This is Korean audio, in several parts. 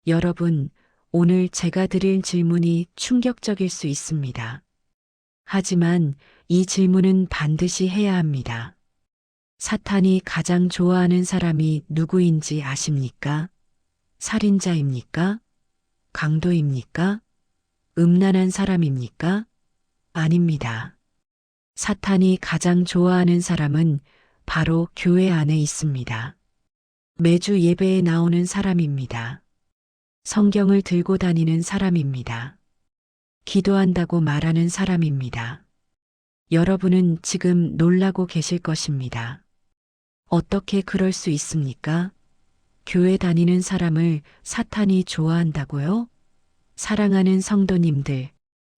여러분, 오늘 제가 드릴 질문이 충격적일 수 있습니다. 하지만 이 질문은 반드시 해야 합니다. 사탄이 가장 좋아하는 사람이 누구인지 아십니까? 살인자입니까? 강도입니까? 음란한 사람입니까? 아닙니다. 사탄이 가장 좋아하는 사람은 바로 교회 안에 있습니다. 매주 예배에 나오는 사람입니다. 성경을 들고 다니는 사람입니다. 기도한다고 말하는 사람입니다. 여러분은 지금 놀라고 계실 것입니다. 어떻게 그럴 수 있습니까? 교회 다니는 사람을 사탄이 좋아한다고요? 사랑하는 성도님들,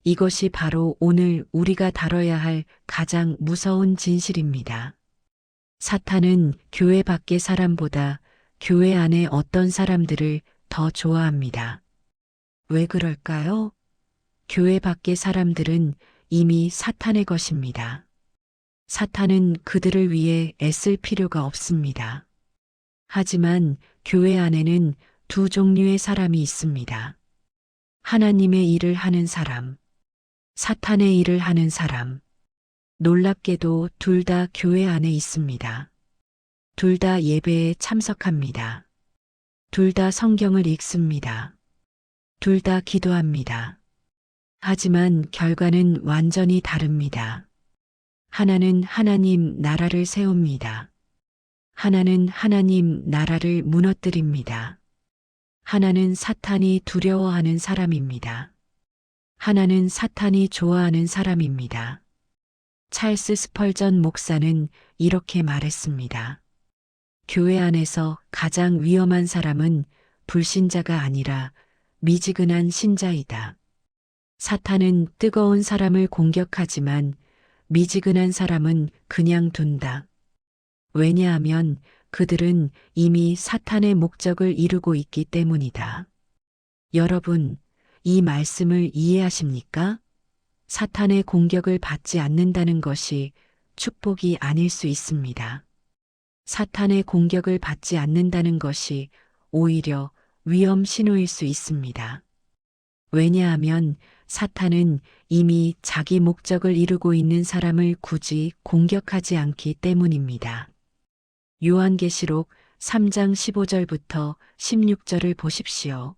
이것이 바로 오늘 우리가 다뤄야 할 가장 무서운 진실입니다. 사탄은 교회 밖의 사람보다 교회 안에 어떤 사람들을 더 좋아합니다. 왜 그럴까요? 교회 밖의 사람들은 이미 사탄의 것입니다. 사탄은 그들을 위해 애쓸 필요가 없습니다. 하지만 교회 안에는 두 종류의 사람이 있습니다. 하나님의 일을 하는 사람, 사탄의 일을 하는 사람. 놀랍게도 둘 다 교회 안에 있습니다. 둘 다 예배에 참석합니다. 둘 다 성경을 읽습니다. 둘 다 기도합니다. 하지만 결과는 완전히 다릅니다. 하나는 하나님 나라를 세웁니다. 하나는 하나님 나라를 무너뜨립니다. 하나는 사탄이 두려워하는 사람입니다. 하나는 사탄이 좋아하는 사람입니다. 찰스 스펄전 목사는 이렇게 말했습니다. 교회 안에서 가장 위험한 사람은 불신자가 아니라 미지근한 신자이다. 사탄은 뜨거운 사람을 공격하지만 미지근한 사람은 그냥 둔다. 왜냐하면 그들은 이미 사탄의 목적을 이루고 있기 때문이다. 여러분, 이 말씀을 이해하십니까? 사탄의 공격을 받지 않는다는 것이 축복이 아닐 수 있습니다. 사탄의 공격을 받지 않는다는 것이 오히려 위험 신호일 수 있습니다. 왜냐하면 사탄은 이미 자기 목적을 이루고 있는 사람을 굳이 공격하지 않기 때문입니다. 요한계시록 3장 15절부터 16절을 보십시오.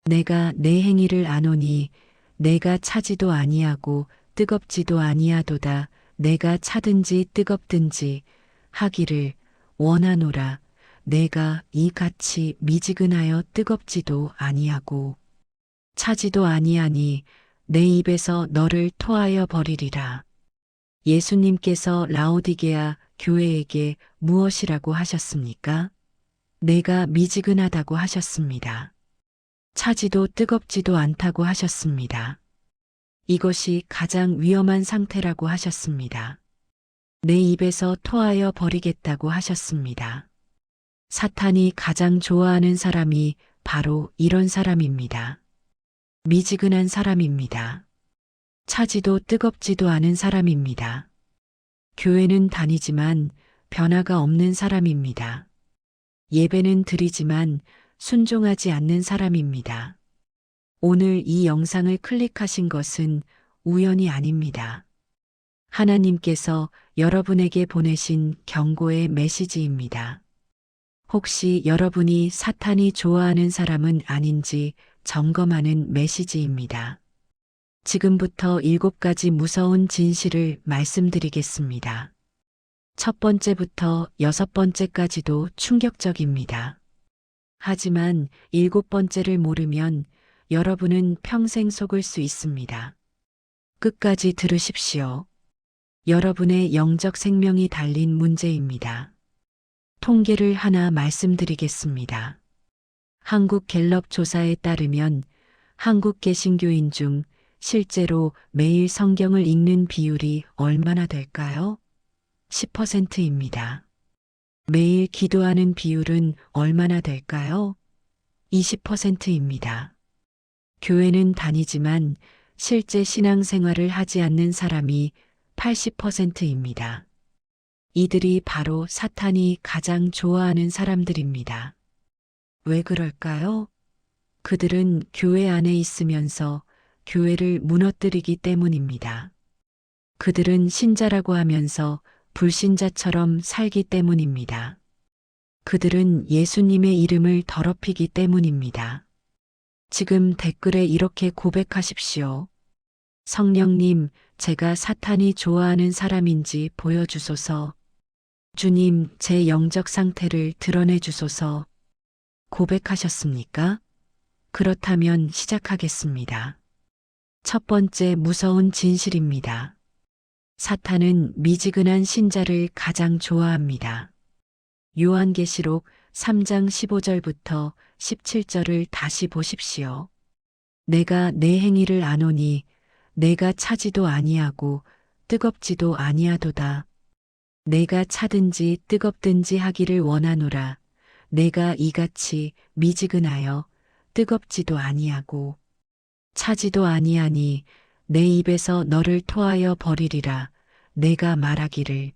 내가 내 행위를 아노니 내가 차지도 아니하고 뜨겁지도 아니하도다. 내가 차든지 뜨겁든지 하기를 원하노라. 내가 이같이 미지근하여 뜨겁지도 아니하고 차지도 아니하니 내 입에서 너를 토하여 버리리라. 예수님께서 라오디게아 교회에게 무엇이라고 하셨습니까? 내가 미지근하다고 하셨습니다. 차지도 뜨겁지도 않다고 하셨습니다. 이것이 가장 위험한 상태라고 하셨습니다. 내 입에서 토하여 버리겠다고 하셨습니다. 사탄이 가장 좋아하는 사람이 바로 이런 사람입니다. 미지근한 사람입니다. 차지도 뜨겁지도 않은 사람입니다. 교회는 다니지만 변화가 없는 사람입니다. 예배는 드리지만 순종하지 않는 사람입니다. 오늘 이 영상을 클릭하신 것은 우연이 아닙니다. 하나님께서 여러분에게 보내신 경고의 메시지입니다. 혹시 여러분이 사탄이 좋아하는 사람은 아닌지 점검하는 메시지입니다. 지금부터 7가지 무서운 진실을 말씀드리겠습니다. 첫 번째부터 6번째까지도 충격적입니다. 하지만 7번째를 모르면 여러분은 평생 속을 수 있습니다. 끝까지 들으십시오. 여러분의 영적 생명이 달린 문제입니다. 통계를 하나 말씀드리겠습니다. 한국 갤럽 조사에 따르면 한국 개신교인 중 실제로 매일 성경을 읽는 비율이 얼마나 될까요? 10%입니다. 매일 기도하는 비율은 얼마나 될까요? 20%입니다. 교회는 다니지만 실제 신앙생활을 하지 않는 사람이 80%입니다. 이들이 바로 사탄이 가장 좋아하는 사람들입니다. 왜 그럴까요? 그들은 교회 안에 있으면서 교회를 무너뜨리기 때문입니다. 그들은 신자라고 하면서 불신자처럼 살기 때문입니다. 그들은 예수님의 이름을 더럽히기 때문입니다. 지금 댓글에 이렇게 고백하십시오. 성령님, 제가 사탄이 좋아하는 사람인지 보여주소서. 주님, 제 영적 상태를 드러내 주소서. 고백하셨습니까? 그렇다면 시작하겠습니다. 첫 번째 무서운 진실입니다. 사탄은 미지근한 신자를 가장 좋아합니다. 요한계시록 3장 15절부터 17절을 다시 보십시오. 내가 내 행위를 아노니 내가 차지도 아니하고 뜨겁지도 아니하도다. 내가 차든지 뜨겁든지 하기를 원하노라. 내가 이같이 미지근하여 뜨겁지도 아니하고 차지도 아니하니 내 입에서 너를 토하여 버리리라. 내가 말하기를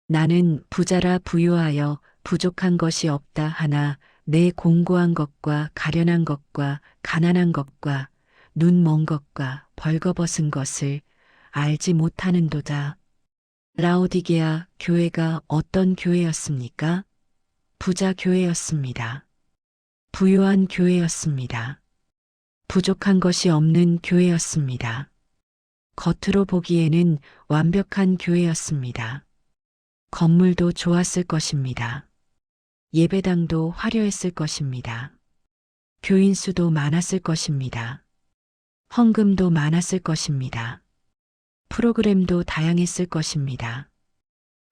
나는 부자라 부유하여 부족한 것이 없다 하나 내 공고한 것과 가련한 것과 가난한 것과 눈 먼 것과 벌거벗은 것을 알지 못하는도다. 라오디게아 교회가 어떤 교회였습니까? 부자 교회였습니다. 부유한 교회였습니다. 부족한 것이 없는 교회였습니다. 겉으로 보기에는 완벽한 교회였습니다. 건물도 좋았을 것입니다. 예배당도 화려했을 것입니다. 교인 수도 많았을 것입니다. 헌금도 많았을 것입니다. 프로그램도 다양했을 것입니다.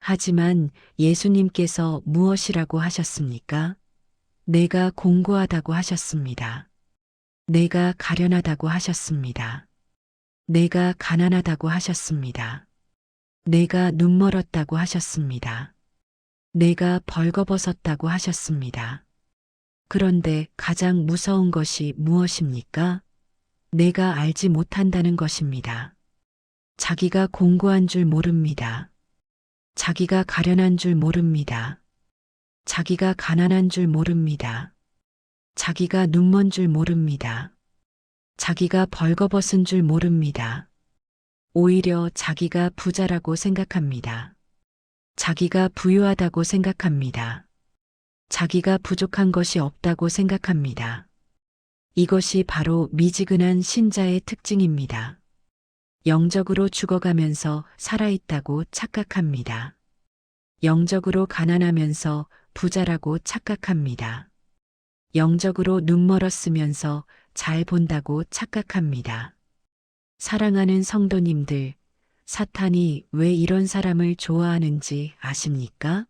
하지만 예수님께서 무엇이라고 하셨습니까? 내가 공고하다고 하셨습니다. 내가 가련하다고 하셨습니다. 내가 가난하다고 하셨습니다. 내가 눈멀었다고 하셨습니다. 내가 벌거벗었다고 하셨습니다. 그런데 가장 무서운 것이 무엇입니까? 내가 알지 못한다는 것입니다. 자기가 공고한 줄 모릅니다. 자기가 가련한 줄 모릅니다. 자기가 가난한 줄 모릅니다. 자기가 눈먼 줄 모릅니다. 자기가 벌거벗은 줄 모릅니다. 오히려 자기가 부자라고 생각합니다. 자기가 부유하다고 생각합니다. 자기가 부족한 것이 없다고 생각합니다. 이것이 바로 미지근한 신자의 특징입니다. 영적으로 죽어가면서 살아있다고 착각합니다. 영적으로 가난하면서 부자라고 착각합니다. 영적으로 눈멀었으면서 잘 본다고 착각합니다. 사랑하는 성도님들, 사탄이 왜 이런 사람을 좋아하는지 아십니까?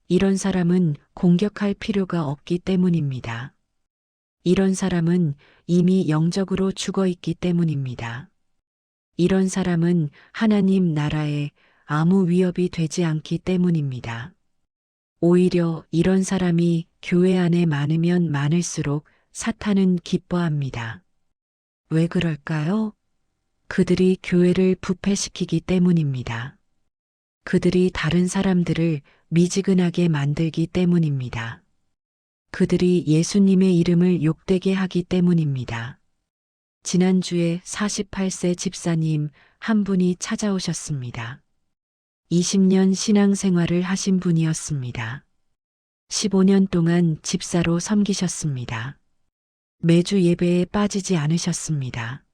이런 사람은 공격할 필요가 없기 때문입니다. 이런 사람은 이미 영적으로 죽어 있기 때문입니다. 이런 사람은 하나님 나라에 아무 위협이 되지 않기 때문입니다. 오히려 이런 사람이 교회 안에 많으면 많을수록 사탄은 기뻐합니다. 왜 그럴까요? 그들이 교회를 부패시키기 때문입니다. 그들이 다른 사람들을 미지근하게 만들기 때문입니다. 그들이 예수님의 이름을 욕되게 하기 때문입니다. 지난주에 48세 집사님 한 분이 찾아오셨습니다. 20년 신앙생활을 하신 분이었습니다. 15년 동안 집사로 섬기셨습니다. 매주 예배에 빠지지 않으셨습니다.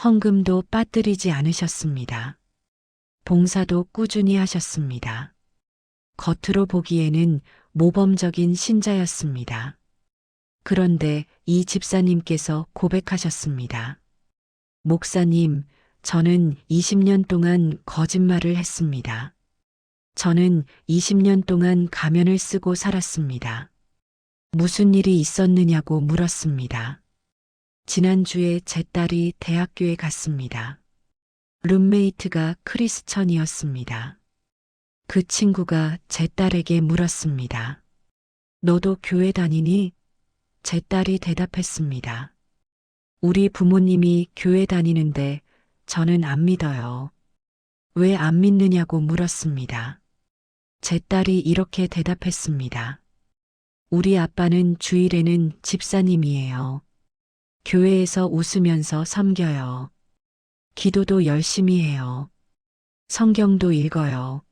헌금도 빠뜨리지 않으셨습니다. 봉사도 꾸준히 하셨습니다. 겉으로 보기에는 모범적인 신자였습니다. 그런데 이 집사님께서 고백하셨습니다. 목사님, 저는 20년 동안 거짓말을 했습니다. 저는 20년 동안 가면을 쓰고 살았습니다. 무슨 일이 있었느냐고 물었습니다. 지난주에 제 딸이 대학교에 갔습니다. 룸메이트가 크리스천이었습니다. 그 친구가 제 딸에게 물었습니다. 너도 교회 다니니? 제 딸이 대답했습니다. 우리 부모님이 교회 다니는데 저는 안 믿어요. 왜 안 믿느냐고 물었습니다. 제 딸이 이렇게 대답했습니다. 우리 아빠는 주일에는 집사님이에요. 교회에서 웃으면서 섬겨요. 기도도 열심히 해요. 성경도 읽어요.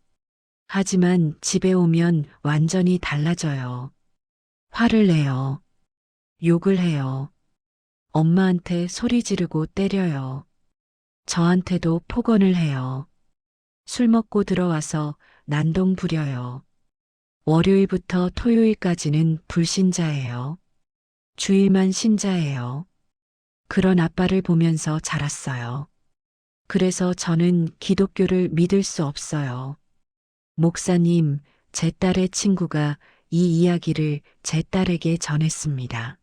하지만 집에 오면 완전히 달라져요. 화를 내요. 욕을 해요. 엄마한테 소리 지르고 때려요. 저한테도 폭언을 해요. 술 먹고 들어와서 난동 부려요. 월요일부터 토요일까지는 불신자예요. 주일만 신자예요. 그런 아빠를 보면서 자랐어요. 그래서 저는 기독교를 믿을 수 없어요. 목사님, 제 딸의 친구가 이 이야기를 제 딸에게 전했습니다.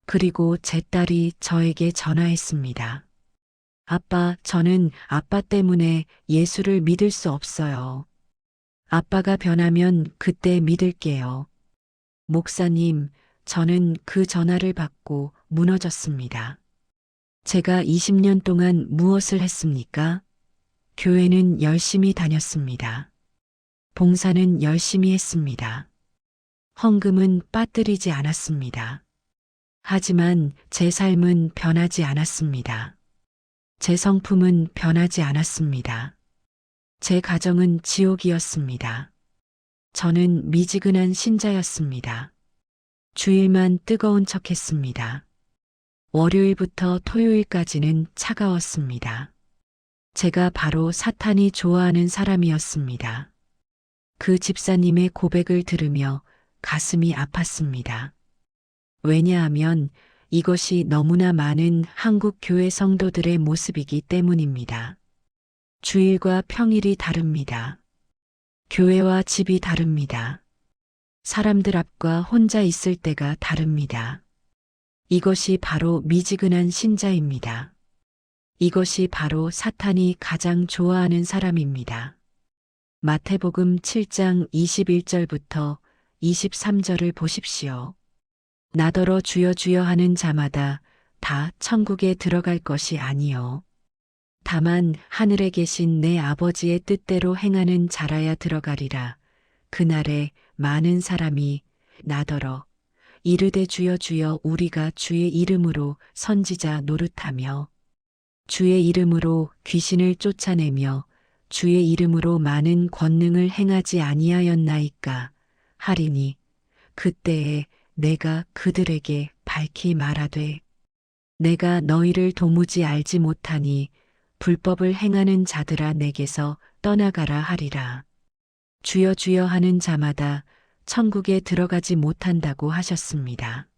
그리고 제 딸이 저에게 전화했습니다. 아빠, 저는 아빠 때문에 예수를 믿을 수 없어요. 아빠가 변하면 그때 믿을게요. 목사님, 저는 그 전화를 받고 무너졌습니다. 제가 20년 동안 무엇을 했습니까? 교회는 열심히 다녔습니다. 봉사는 열심히 했습니다. 헌금은 빠뜨리지 않았습니다. 하지만 제 삶은 변하지 않았습니다. 제 성품은 변하지 않았습니다. 제 가정은 지옥이었습니다. 저는 미지근한 신자였습니다. 주일만 뜨거운 척 했습니다. 월요일부터 토요일까지는 차가웠습니다. 제가 바로 사탄이 좋아하는 사람이었습니다. 그 집사님의 고백을 들으며 가슴이 아팠습니다. 왜냐하면 이것이 너무나 많은 한국 교회 성도들의 모습이기 때문입니다. 주일과 평일이 다릅니다. 교회와 집이 다릅니다. 사람들 앞과 혼자 있을 때가 다릅니다. 이것이 바로 미지근한 신자입니다. 이것이 바로 사탄이 가장 좋아하는 사람입니다. 마태복음 7장 21절부터 23절을 보십시오. 나더러 주여 주여 하는 자마다 다 천국에 들어갈 것이 아니요. 다만 하늘에 계신 내 아버지의 뜻대로 행하는 자라야 들어가리라. 그날에 많은 사람이 나더러 이르되 주여 주여 우리가 주의 이름으로 선지자 노릇하며 주의 이름으로 귀신을 쫓아내며 주의 이름으로 많은 권능을 행하지 아니하였나이까 하리니 그때에 내가 그들에게 밝히 말하되 내가 너희를 도무지 알지 못하니 불법을 행하는 자들아 내게서 떠나가라 하리라. 주여 주여 하는 자마다 천국에 들어가지 못한다고 하셨습니다.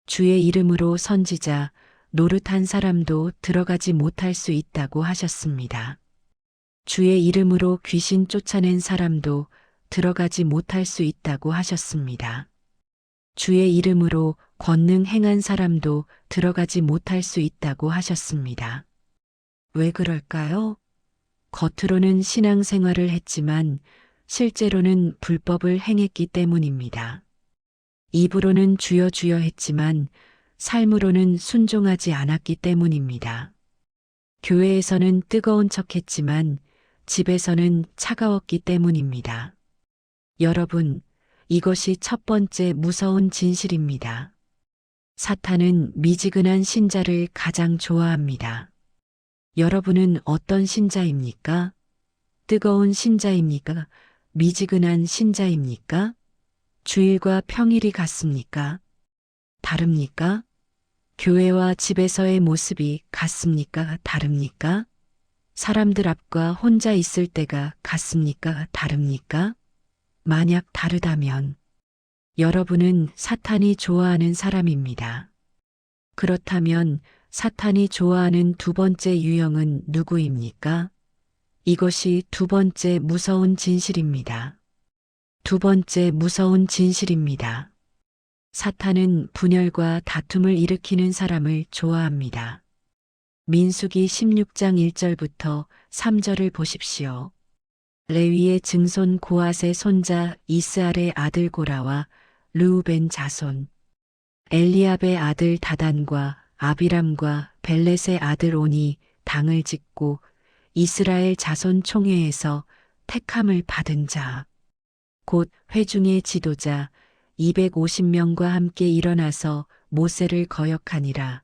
주의 이름으로 선지자 노릇한 사람도 들어가지 못할 수 있다고 하셨습니다. 주의 이름으로 귀신 쫓아낸 사람도 들어가지 못할 수 있다고 하셨습니다. 주의 이름으로 권능 행한 사람도 들어가지 못할 수 있다고 하셨습니다. 왜 그럴까요? 겉으로는 신앙생활을 했지만 실제로는 불법을 행했기 때문입니다. 입으로는 주여 주여 했지만 삶으로는 순종하지 않았기 때문입니다. 교회에서는 뜨거운 척 했지만 집에서는 차가웠기 때문입니다. 여러분, 이것이 첫 번째 무서운 진실입니다. 사탄은 미지근한 신자를 가장 좋아합니다. 여러분은 어떤 신자입니까? 뜨거운 신자입니까? 미지근한 신자입니까? 주일과 평일이 같습니까? 다릅니까? 교회와 집에서의 모습이 같습니까? 다릅니까? 사람들 앞과 혼자 있을 때가 같습니까? 다릅니까? 만약 다르다면 여러분은 사탄이 좋아하는 사람입니다. 그렇다면 사탄이 좋아하는 두 번째 유형은 누구입니까? 이것이 두 번째 무서운 진실입니다. 두 번째 무서운 진실입니다. 사탄은 분열과 다툼을 일으키는 사람을 좋아합니다. 민수기 16장 1절부터 3절을 보십시오. 레위의 증손 고앗의 손자 이스알의 아들 고라와 르우벤 자손, 엘리압의 아들 다단과 아비람과 벨렛의 아들 온이 당을 짓고 이스라엘 자손 총회에서 택함을 받은 자, 곧 회중의 지도자 250명과 함께 일어나서 모세를 거역하니라.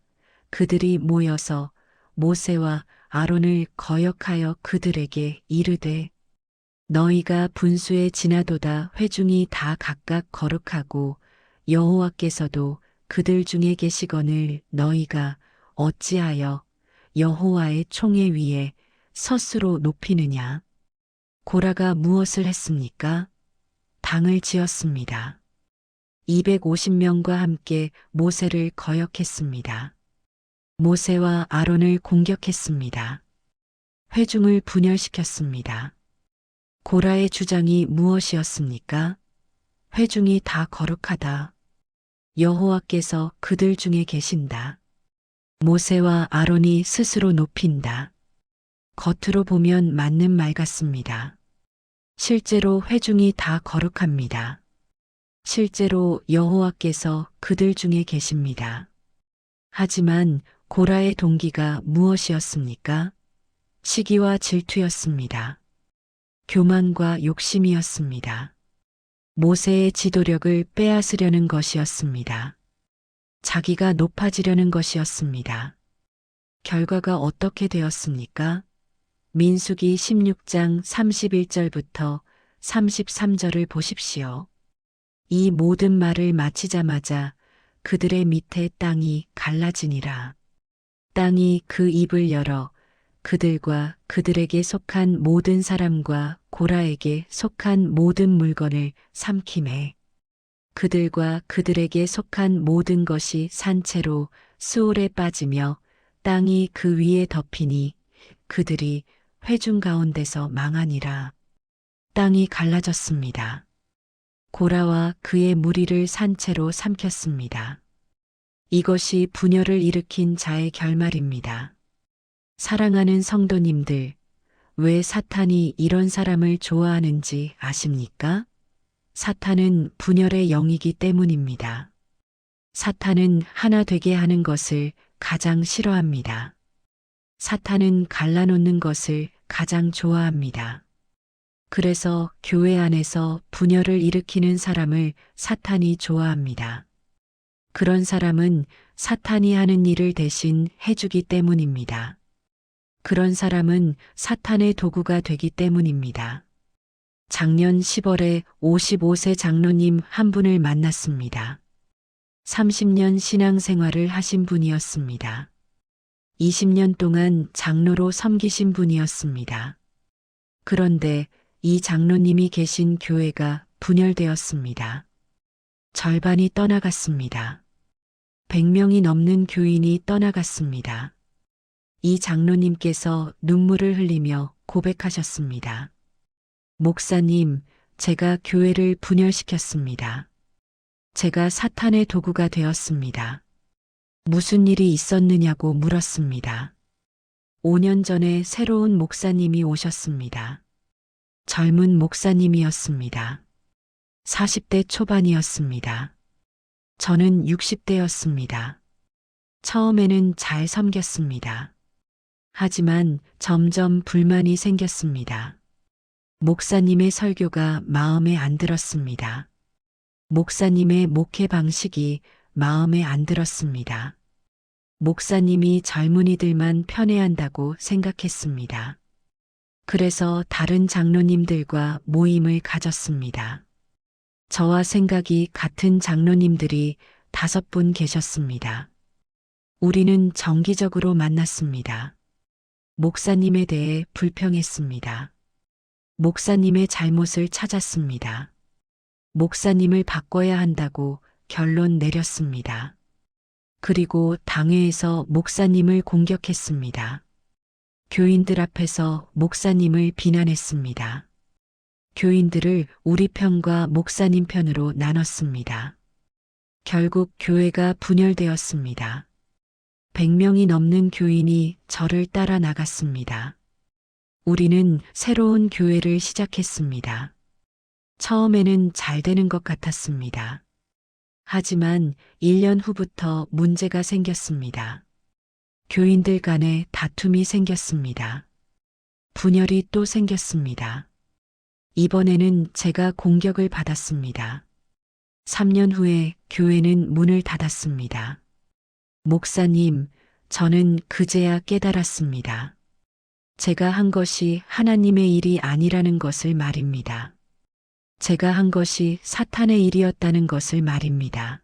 그들이 모여서 모세와 아론을 거역하여 그들에게 이르되 너희가 분수에 지나도다 회중이 다 각각 거룩하고 여호와께서도 그들 중에 계시거늘 너희가 어찌하여 여호와의 총회 위에 스스로 높이느냐. 고라가 무엇을 했습니까? 당을 지었습니다. 250명과 함께 모세를 거역했습니다. 모세와 아론을 공격했습니다. 회중을 분열시켰습니다. 고라의 주장이 무엇이었습니까? 회중이 다 거룩하다. 여호와께서 그들 중에 계신다. 모세와 아론이 스스로 높인다. 겉으로 보면 맞는 말 같습니다. 실제로 회중이 다 거룩합니다. 실제로 여호와께서 그들 중에 계십니다. 하지만 고라의 동기가 무엇이었습니까? 시기와 질투였습니다. 교만과 욕심이었습니다. 모세의 지도력을 빼앗으려는 것이었습니다. 자기가 높아지려는 것이었습니다. 결과가 어떻게 되었습니까? 민수기 16장 31절부터 33절을 보십시오. 이 모든 말을 마치자마자 그들의 밑에 땅이 갈라지니라. 땅이 그 입을 열어 그들과 그들에게 속한 모든 사람과 고라에게 속한 모든 물건을 삼키매 그들과 그들에게 속한 모든 것이 산채로 수올에 빠지며 땅이 그 위에 덮이니 그들이 회중 가운데서 망하니라. 땅이 갈라졌습니다. 고라와 그의 무리를 산채로 삼켰습니다. 이것이 분열을 일으킨 자의 결말입니다. 사랑하는 성도님들, 왜 사탄이 이런 사람을 좋아하는지 아십니까? 사탄은 분열의 영이기 때문입니다. 사탄은 하나 되게 하는 것을 가장 싫어합니다. 사탄은 갈라놓는 것을 가장 좋아합니다. 그래서 교회 안에서 분열을 일으키는 사람을 사탄이 좋아합니다. 그런 사람은 사탄이 하는 일을 대신 해주기 때문입니다. 그런 사람은 사탄의 도구가 되기 때문입니다. 작년 10월에 55세 장로님 한 분을 만났습니다. 30년 신앙생활을 하신 분이었습니다. 20년 동안 장로로 섬기신 분이었습니다. 그런데 이 장로님이 계신 교회가 분열되었습니다. 절반이 떠나갔습니다. 100명이 넘는 교인이 떠나갔습니다. 이 장로님께서 눈물을 흘리며 고백하셨습니다. 목사님, 제가 교회를 분열시켰습니다. 제가 사탄의 도구가 되었습니다. 무슨 일이 있었느냐고 물었습니다. 5년 전에 새로운 목사님이 오셨습니다. 젊은 목사님이었습니다. 40대 초반이었습니다. 저는 60대였습니다. 처음에는 잘 섬겼습니다. 하지만 점점 불만이 생겼습니다. 목사님의 설교가 마음에 안 들었습니다. 목사님의 목회 방식이 마음에 안 들었습니다. 목사님이 젊은이들만 편애한다고 생각했습니다. 그래서 다른 장로님들과 모임을 가졌습니다. 저와 생각이 같은 장로님들이 5분 계셨습니다. 우리는 정기적으로 만났습니다. 목사님에 대해 불평했습니다. 목사님의 잘못을 찾았습니다. 목사님을 바꿔야 한다고 결론 내렸습니다. 그리고 당회에서 목사님을 공격했습니다. 교인들 앞에서 목사님을 비난했습니다. 교인들을 우리 편과 목사님 편으로 나눴습니다. 결국 교회가 분열되었습니다. 100명이 넘는 교인이 저를 따라 나갔습니다. 우리는 새로운 교회를 시작했습니다. 처음에는 잘 되는 것 같았습니다. 하지만 1년 후부터 문제가 생겼습니다. 교인들 간에 다툼이 생겼습니다. 분열이 또 생겼습니다. 이번에는 제가 공격을 받았습니다. 3년 후에 교회는 문을 닫았습니다. 목사님, 저는 그제야 깨달았습니다. 제가 한 것이 하나님의 일이 아니라는 것을 말입니다. 제가 한 것이 사탄의 일이었다는 것을 말입니다.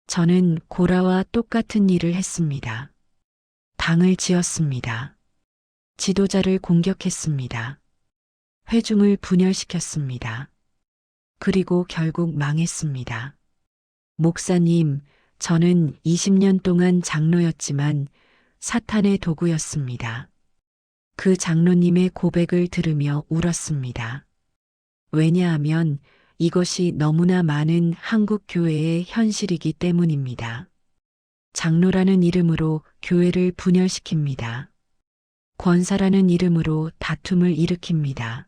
저는 고라와 똑같은 일을 했습니다. 당을 지었습니다. 지도자를 공격했습니다. 회중을 분열시켰습니다. 그리고 결국 망했습니다. 목사님, 저는 20년 동안 장로였지만 사탄의 도구였습니다. 그 장로님의 고백을 들으며 울었습니다. 왜냐하면 이것이 너무나 많은 한국 교회의 현실이기 때문입니다. 장로라는 이름으로 교회를 분열시킵니다. 권사라는 이름으로 다툼을 일으킵니다.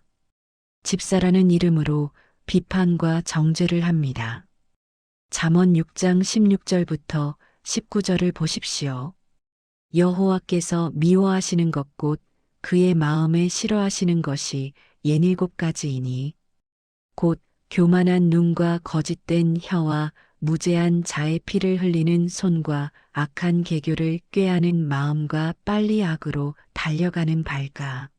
집사라는 이름으로 비판과 정죄를 합니다. 잠언 6장 16절부터 19절을 보십시오. 여호와께서 미워하시는 것 곧 그의 마음에 싫어하시는 것이 67가지이니 곧 교만한 눈과 거짓된 혀와 무죄한 자의 피를 흘리는 손과 악한 계교를 꾀하는 마음과 빨리 악으로 달려가는 발가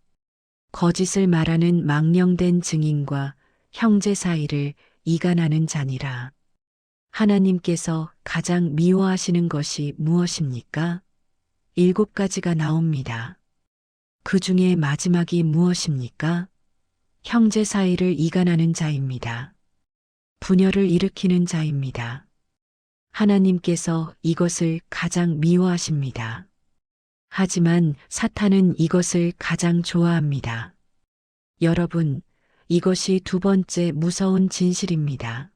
거짓을 말하는 망령된 증인과 형제 사이를 이간하는 자니라. 하나님께서 가장 미워하시는 것이 무엇입니까? 7가지가 나옵니다. 그 중에 마지막이 무엇입니까? 형제 사이를 이간하는 자입니다. 분열을 일으키는 자입니다. 하나님께서 이것을 가장 미워하십니다. 하지만 사탄은 이것을 가장 좋아합니다. 여러분, 이것이 두 번째 무서운 진실입니다.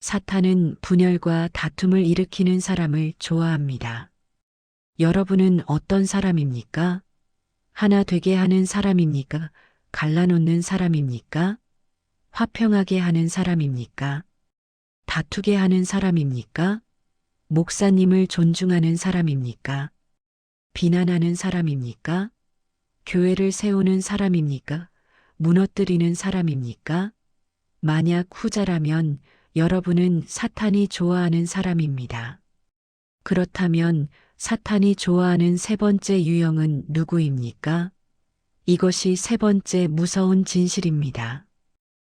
사탄은 분열과 다툼을 일으키는 사람을 좋아합니다. 여러분은 어떤 사람입니까? 하나 되게 하는 사람입니까? 갈라놓는 사람입니까? 화평하게 하는 사람입니까? 다투게 하는 사람입니까? 목사님을 존중하는 사람입니까? 비난하는 사람입니까? 교회를 세우는 사람입니까? 무너뜨리는 사람입니까? 만약 후자라면 여러분은 사탄이 좋아하는 사람입니다. 그렇다면 사탄이 좋아하는 세 번째 유형은 누구입니까? 이것이 세 번째 무서운 진실입니다.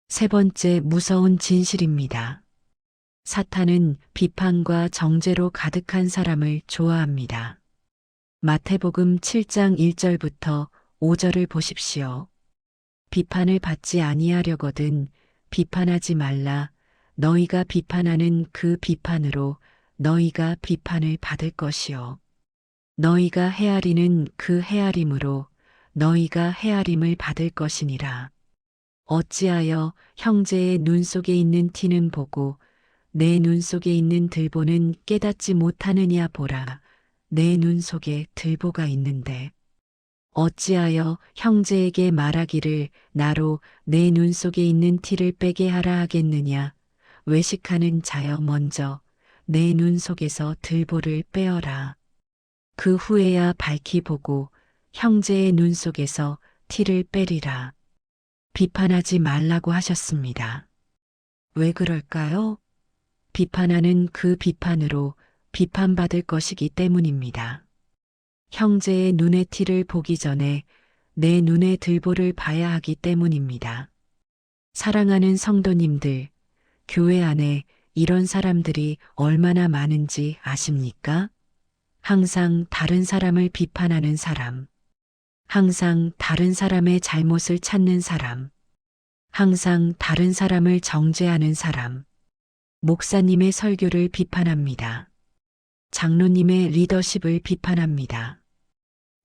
세 번째 무서운 진실입니다. 사탄은 비판과 정죄로 가득한 사람을 좋아합니다. 마태복음 7장 1절부터 5절을 보십시오. 비판을 받지 아니하려거든 비판하지 말라. 너희가 비판하는 그 비판으로 너희가 비판을 받을 것이요. 너희가 헤아리는 그 헤아림으로 너희가 헤아림을 받을 것이니라. 어찌하여 형제의 눈 속에 있는 티는 보고 내 눈 속에 있는 들보는 깨닫지 못하느냐 보라. 내 눈 속에 들보가 있는데 어찌하여 형제에게 말하기를 나로 내 눈 속에 있는 티를 빼게 하라 하겠느냐. 외식하는 자여 먼저 내 눈 속에서 들보를 빼어라. 그 후에야 밝히 보고 형제의 눈 속에서 티를 빼리라. 비판하지 말라고 하셨습니다. 왜 그럴까요? 비판하는 그 비판으로 비판받을 것이기 때문입니다. 형제의 눈의 티를 보기 전에 내 눈의 들보를 봐야 하기 때문입니다. 사랑하는 성도님들, 교회 안에 이런 사람들이 얼마나 많은지 아십니까? 항상 다른 사람을 비판하는 사람, 항상 다른 사람의 잘못을 찾는 사람, 항상 다른 사람을 정죄하는 사람, 목사님의 설교를 비판합니다. 장로님의 리더십을 비판합니다.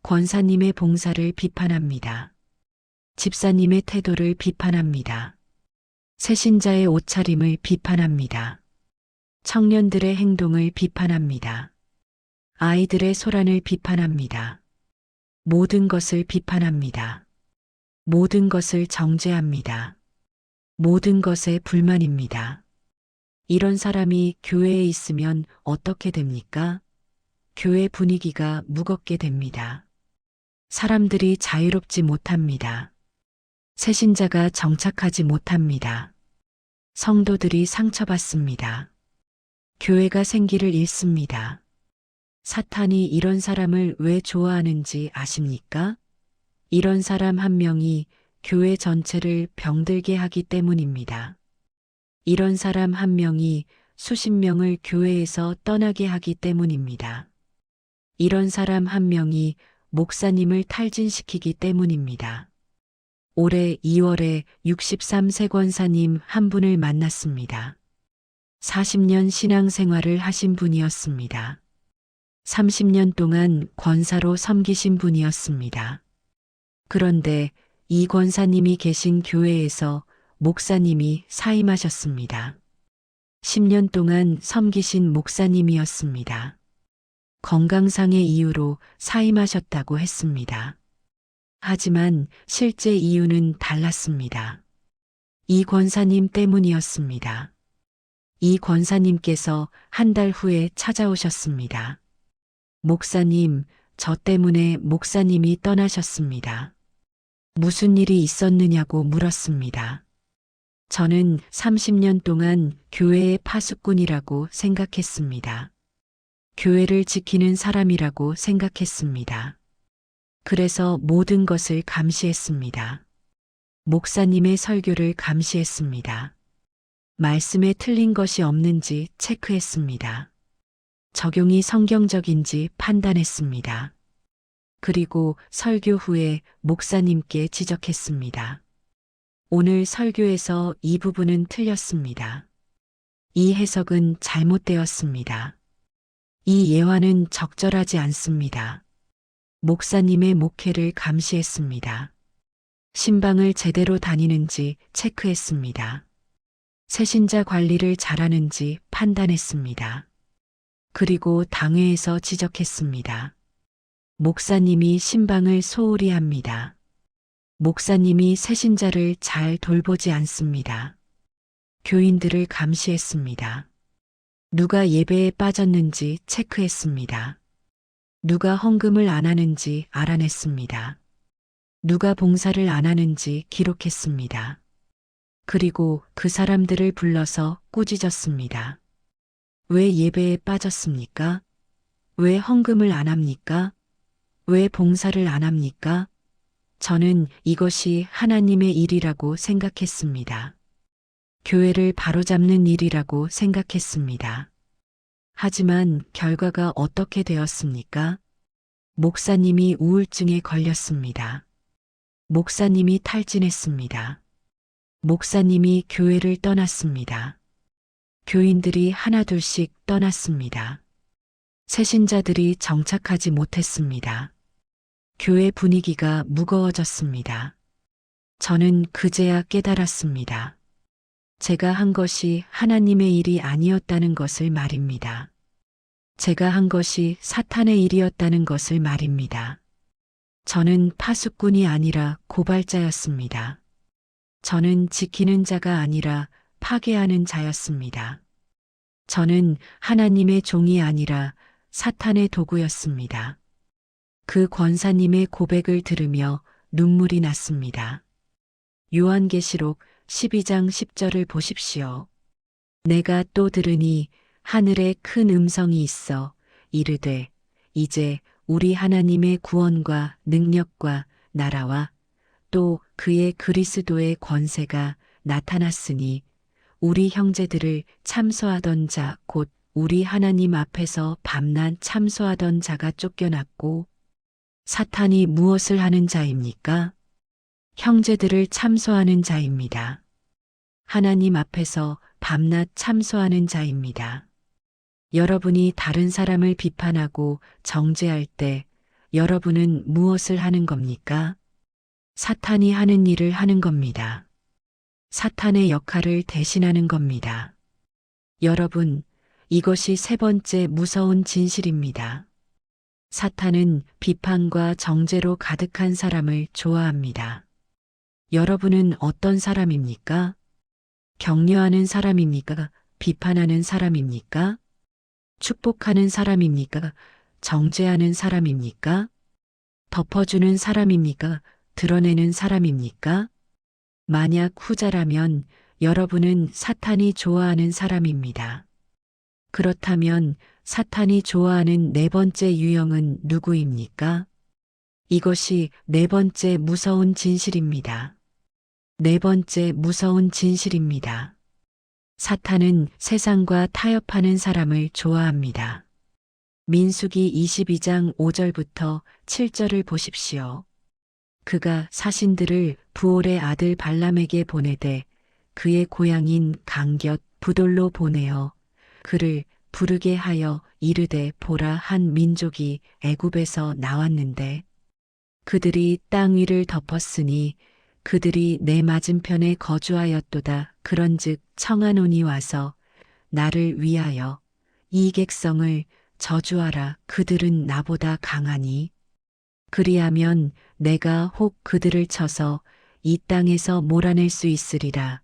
권사님의 봉사를 비판합니다. 집사님의 태도를 비판합니다. 새신자의 옷차림을 비판합니다. 청년들의 행동을 비판합니다. 아이들의 소란을 비판합니다. 모든 것을 비판합니다. 모든 것을 정죄합니다. 모든 것에 불만입니다. 이런 사람이 교회에 있으면 어떻게 됩니까? 교회 분위기가 무겁게 됩니다. 사람들이 자유롭지 못합니다. 새신자가 정착하지 못합니다. 성도들이 상처받습니다. 교회가 생기를 잃습니다. 사탄이 이런 사람을 왜 좋아하는지 아십니까? 이런 사람 한 명이 교회 전체를 병들게 하기 때문입니다. 이런 사람 한 명이 수십 명을 교회에서 떠나게 하기 때문입니다. 이런 사람 한 명이 목사님을 탈진시키기 때문입니다. 올해 2월에 63세 권사님 한 분을 만났습니다. 40년 신앙생활을 하신 분이었습니다. 30년 동안 권사로 섬기신 분이었습니다. 그런데 이 권사님이 계신 교회에서 목사님이 사임하셨습니다. 10년 동안 섬기신 목사님이었습니다. 건강상의 이유로 사임하셨다고 했습니다. 하지만 실제 이유는 달랐습니다. 이 권사님 때문이었습니다. 이 권사님께서 한 달 후에 찾아오셨습니다. 목사님, 저 때문에 목사님이 떠나셨습니다. 무슨 일이 있었느냐고 물었습니다. 저는 30년 동안 교회의 파수꾼이라고 생각했습니다. 교회를 지키는 사람이라고 생각했습니다. 그래서 모든 것을 감시했습니다. 목사님의 설교를 감시했습니다. 말씀에 틀린 것이 없는지 체크했습니다. 적용이 성경적인지 판단했습니다. 그리고 설교 후에 목사님께 지적했습니다. 오늘 설교에서 이 부분은 틀렸습니다. 이 해석은 잘못되었습니다. 이 예화는 적절하지 않습니다. 목사님의 목회를 감시했습니다. 신방을 제대로 다니는지 체크했습니다. 새신자 관리를 잘하는지 판단했습니다. 그리고 당회에서 지적했습니다. 목사님이 신방을 소홀히 합니다. 목사님이 새신자를 잘 돌보지 않습니다. 교인들을 감시했습니다. 누가 예배에 빠졌는지 체크했습니다. 누가 헌금을 안 하는지 알아냈습니다. 누가 봉사를 안 하는지 기록했습니다. 그리고 그 사람들을 불러서 꾸짖었습니다. 왜 예배에 빠졌습니까? 왜 헌금을 안 합니까? 왜 봉사를 안 합니까? 저는 이것이 하나님의 일이라고 생각했습니다. 교회를 바로잡는 일이라고 생각했습니다. 하지만 결과가 어떻게 되었습니까? 목사님이 우울증에 걸렸습니다. 목사님이 탈진했습니다. 목사님이 교회를 떠났습니다. 교인들이 하나둘씩 떠났습니다. 새신자들이 정착하지 못했습니다. 교회 분위기가 무거워졌습니다. 저는 그제야 깨달았습니다. 제가 한 것이 하나님의 일이 아니었다는 것을 말입니다. 제가 한 것이 사탄의 일이었다는 것을 말입니다. 저는 파수꾼이 아니라 고발자였습니다. 저는 지키는 자가 아니라 파괴하는 자였습니다. 저는 하나님의 종이 아니라 사탄의 도구였습니다. 그 권사님의 고백을 들으며 눈물이 났습니다. 요한계시록 12장 10절을 보십시오. 내가 또 들으니 하늘에 큰 음성이 있어 이르되 이제 우리 하나님의 구원과 능력과 나라와 또 그의 그리스도의 권세가 나타났으니 우리 형제들을 참소하던 자 곧 우리 하나님 앞에서 밤낮 참소하던 자가 쫓겨났고 사탄이 무엇을 하는 자입니까? 형제들을 참소하는 자입니다. 하나님 앞에서 밤낮 참소하는 자입니다. 여러분이 다른 사람을 비판하고 정죄할 때 여러분은 무엇을 하는 겁니까? 사탄이 하는 일을 하는 겁니다. 사탄의 역할을 대신하는 겁니다. 여러분, 이것이 세 번째 무서운 진실입니다. 사탄은 비판과 정죄로 가득한 사람을 좋아합니다. 여러분은 어떤 사람입니까? 격려하는 사람입니까? 비판하는 사람입니까? 축복하는 사람입니까? 정죄하는 사람입니까? 덮어주는 사람입니까? 드러내는 사람입니까? 만약 후자라면 여러분은 사탄이 좋아하는 사람입니다. 그렇다면 사탄이 좋아하는 네 번째 유형은 누구입니까? 이것이 네 번째 무서운 진실입니다. 네 번째 무서운 진실입니다. 사탄은 세상과 타협하는 사람을 좋아합니다. 민수기 22장 5절부터 7절을 보십시오. 그가 사신들을 부올의 아들 발람에게 보내되 그의 고향인 강곁 부돌로 보내어 그를 부르게 하여 이르되 보라 한 민족이 애굽에서 나왔는데 그들이 땅 위를 덮었으니 그들이 내 맞은편에 거주하였도다. 그런즉 청하노니 와서 나를 위하여 이 객성을 저주하라. 그들은 나보다 강하니 그리하면 내가 혹 그들을 쳐서 이 땅에서 몰아낼 수 있으리라.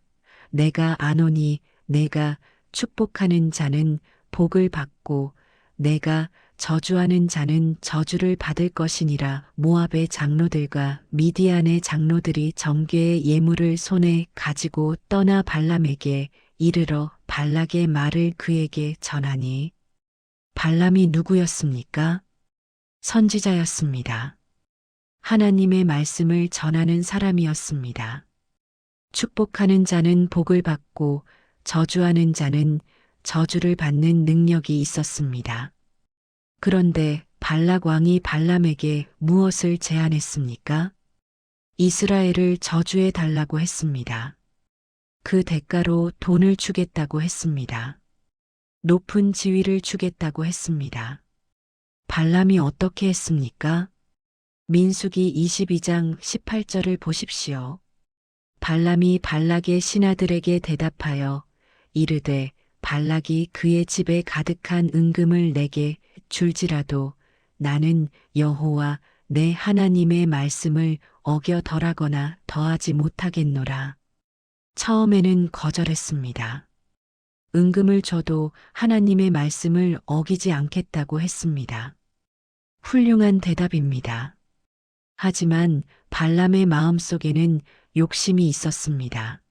내가 아노니 내가 축복하는 자는 복을 받고 내가 저주하는 자는 저주를 받을 것이니라. 모압의 장로들과 미디안의 장로들이 정궤의 예물을 손에 가지고 떠나 발람에게 이르러 발락의 말을 그에게 전하니 발람이 누구였습니까? 선지자였습니다. 하나님의 말씀을 전하는 사람이었습니다. 축복하는 자는 복을 받고 저주하는 자는 저주를 받는 능력이 있었습니다. 그런데 발락 왕이 발람에게 무엇을 제안했습니까? 이스라엘을 저주해 달라고 했습니다. 그 대가로 돈을 주겠다고 했습니다. 높은 지위를 주겠다고 했습니다. 발람이 어떻게 했습니까? 민수기 22장 18절을 보십시오. 발람이 발락의 신하들에게 대답하여 이르되 발락이 그의 집에 가득한 은금을 내게 줄지라도 나는 여호와 내 하나님의 말씀을 어겨 덜하거나 더하지 못하겠노라. 처음에는 거절했습니다. 은금을 줘도 하나님의 말씀을 어기지 않겠다고 했습니다. 훌륭한 대답입니다. 하지만 발람의 마음속에는 욕심이 있었습니다.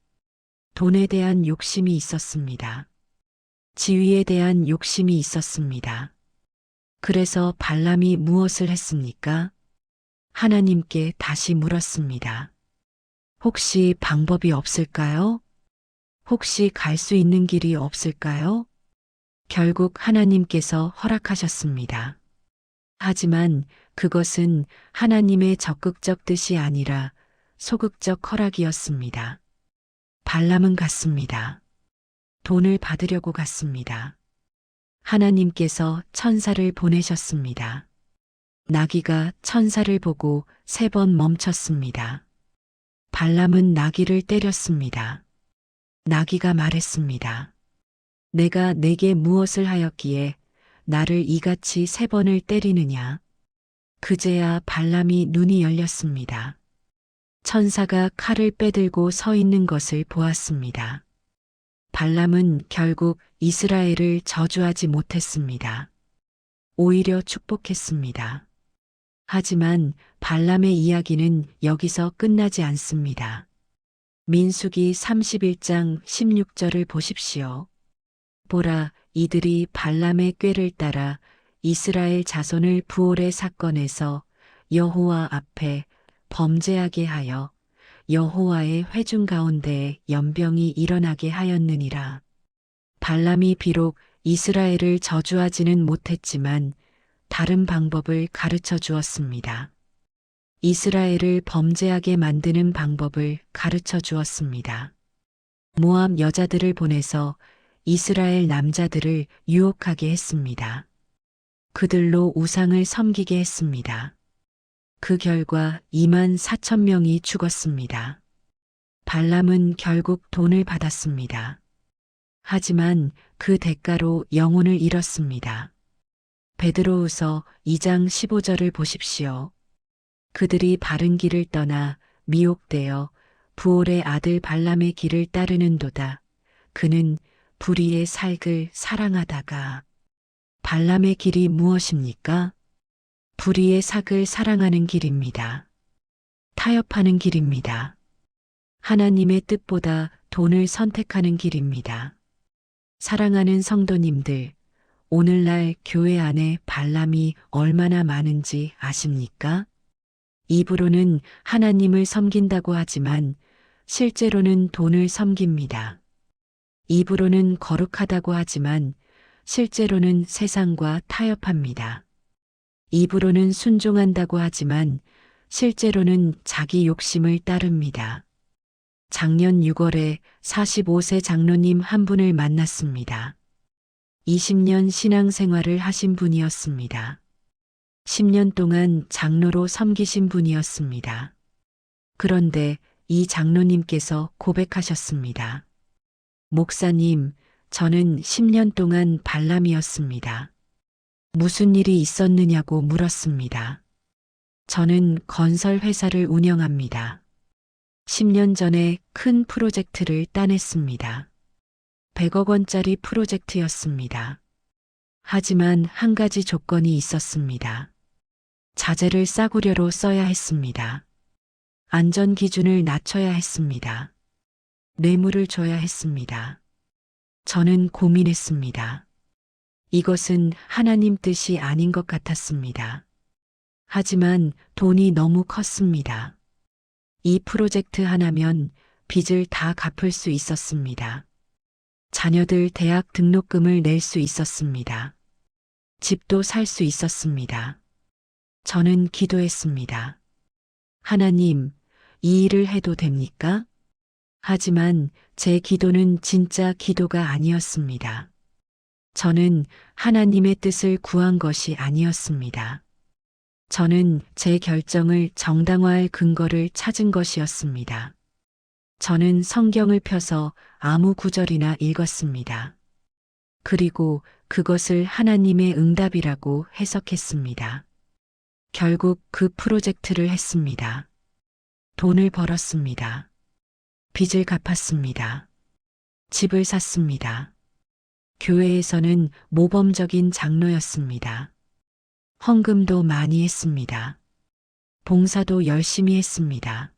돈에 대한 욕심이 있었습니다. 지위에 대한 욕심이 있었습니다. 그래서 발람이 무엇을 했습니까? 하나님께 다시 물었습니다. 혹시 방법이 없을까요? 혹시 갈 수 있는 길이 없을까요? 결국 하나님께서 허락하셨습니다. 하지만 그것은 하나님의 적극적 뜻이 아니라 소극적 허락이었습니다. 발람은 갔습니다. 돈을 받으려고 갔습니다. 하나님께서 천사를 보내셨습니다. 나귀가 천사를 보고 3번 멈췄습니다. 발람은 나귀를 때렸습니다. 나귀가 말했습니다. 내가 내게 무엇을 하였기에 나를 이같이 3번을 때리느냐. 그제야 발람이 눈이 열렸습니다. 천사가 칼을 빼들고 서 있는 것을 보았습니다. 발람은 결국 이스라엘을 저주하지 못했습니다. 오히려 축복했습니다. 하지만 발람의 이야기는 여기서 끝나지 않습니다. 민수기 31장 16절을 보십시오. 보라, 이들이 발람의 꾀를 따라 이스라엘 자손을 부올의 사건에서 여호와 앞에 범죄하게 하여 여호와의 회중 가운데에 연병이 일어나게 하였느니라. 발람이 비록 이스라엘을 저주하지는 못했지만 다른 방법을 가르쳐 주었습니다. 이스라엘을 범죄하게 만드는 방법을 가르쳐 주었습니다. 모압 여자들을 보내서 이스라엘 남자들을 유혹하게 했습니다. 그들로 우상을 섬기게 했습니다. 그 결과 2만 4천 명이 죽었습니다. 발람은 결국 돈을 받았습니다. 하지만 그 대가로 영혼을 잃었습니다. 베드로후서 2장 15절을 보십시오. 그들이 바른 길을 떠나 미혹되어 부올의 아들 발람의 길을 따르는도다. 그는 불의의 살을 사랑하다가 발람의 길이 무엇입니까? 불의의 삭을 사랑하는 길입니다. 타협하는 길입니다. 하나님의 뜻보다 돈을 선택하는 길입니다. 사랑하는 성도님들, 오늘날 교회 안에 발람이 얼마나 많은지 아십니까? 입으로는 하나님을 섬긴다고 하지만 실제로는 돈을 섬깁니다. 입으로는 거룩하다고 하지만 실제로는 세상과 타협합니다. 입으로는 순종한다고 하지만 실제로는 자기 욕심을 따릅니다. 작년 6월에 45세 장로님 한 분을 만났습니다. 20년 신앙생활을 하신 분이었습니다. 10년 동안 장로로 섬기신 분이었습니다. 그런데 이 장로님께서 고백하셨습니다. 목사님, 저는 10년 동안 발람이었습니다. 무슨 일이 있었느냐고 물었습니다. 저는 건설 회사를 운영합니다. 10년 전에 큰 프로젝트를 따냈습니다. 100억 원짜리 프로젝트였습니다. 하지만 한 가지 조건이 있었습니다. 자재를 싸구려로 써야 했습니다. 안전 기준을 낮춰야 했습니다. 뇌물을 줘야 했습니다. 저는 고민했습니다. 이것은 하나님 뜻이 아닌 것 같았습니다. 하지만 돈이 너무 컸습니다. 이 프로젝트 하나면 빚을 다 갚을 수 있었습니다. 자녀들 대학 등록금을 낼 수 있었습니다. 집도 살 수 있었습니다. 저는 기도했습니다. 하나님, 이 일을 해도 됩니까? 하지만 제 기도는 진짜 기도가 아니었습니다. 저는 하나님의 뜻을 구한 것이 아니었습니다. 저는 제 결정을 정당화할 근거를 찾은 것이었습니다. 저는 성경을 펴서 아무 구절이나 읽었습니다. 그리고 그것을 하나님의 응답이라고 해석했습니다. 결국 그 프로젝트를 했습니다. 돈을 벌었습니다. 빚을 갚았습니다. 집을 샀습니다. 교회에서는 모범적인 장로였습니다. 헌금도 많이 했습니다. 봉사도 열심히 했습니다.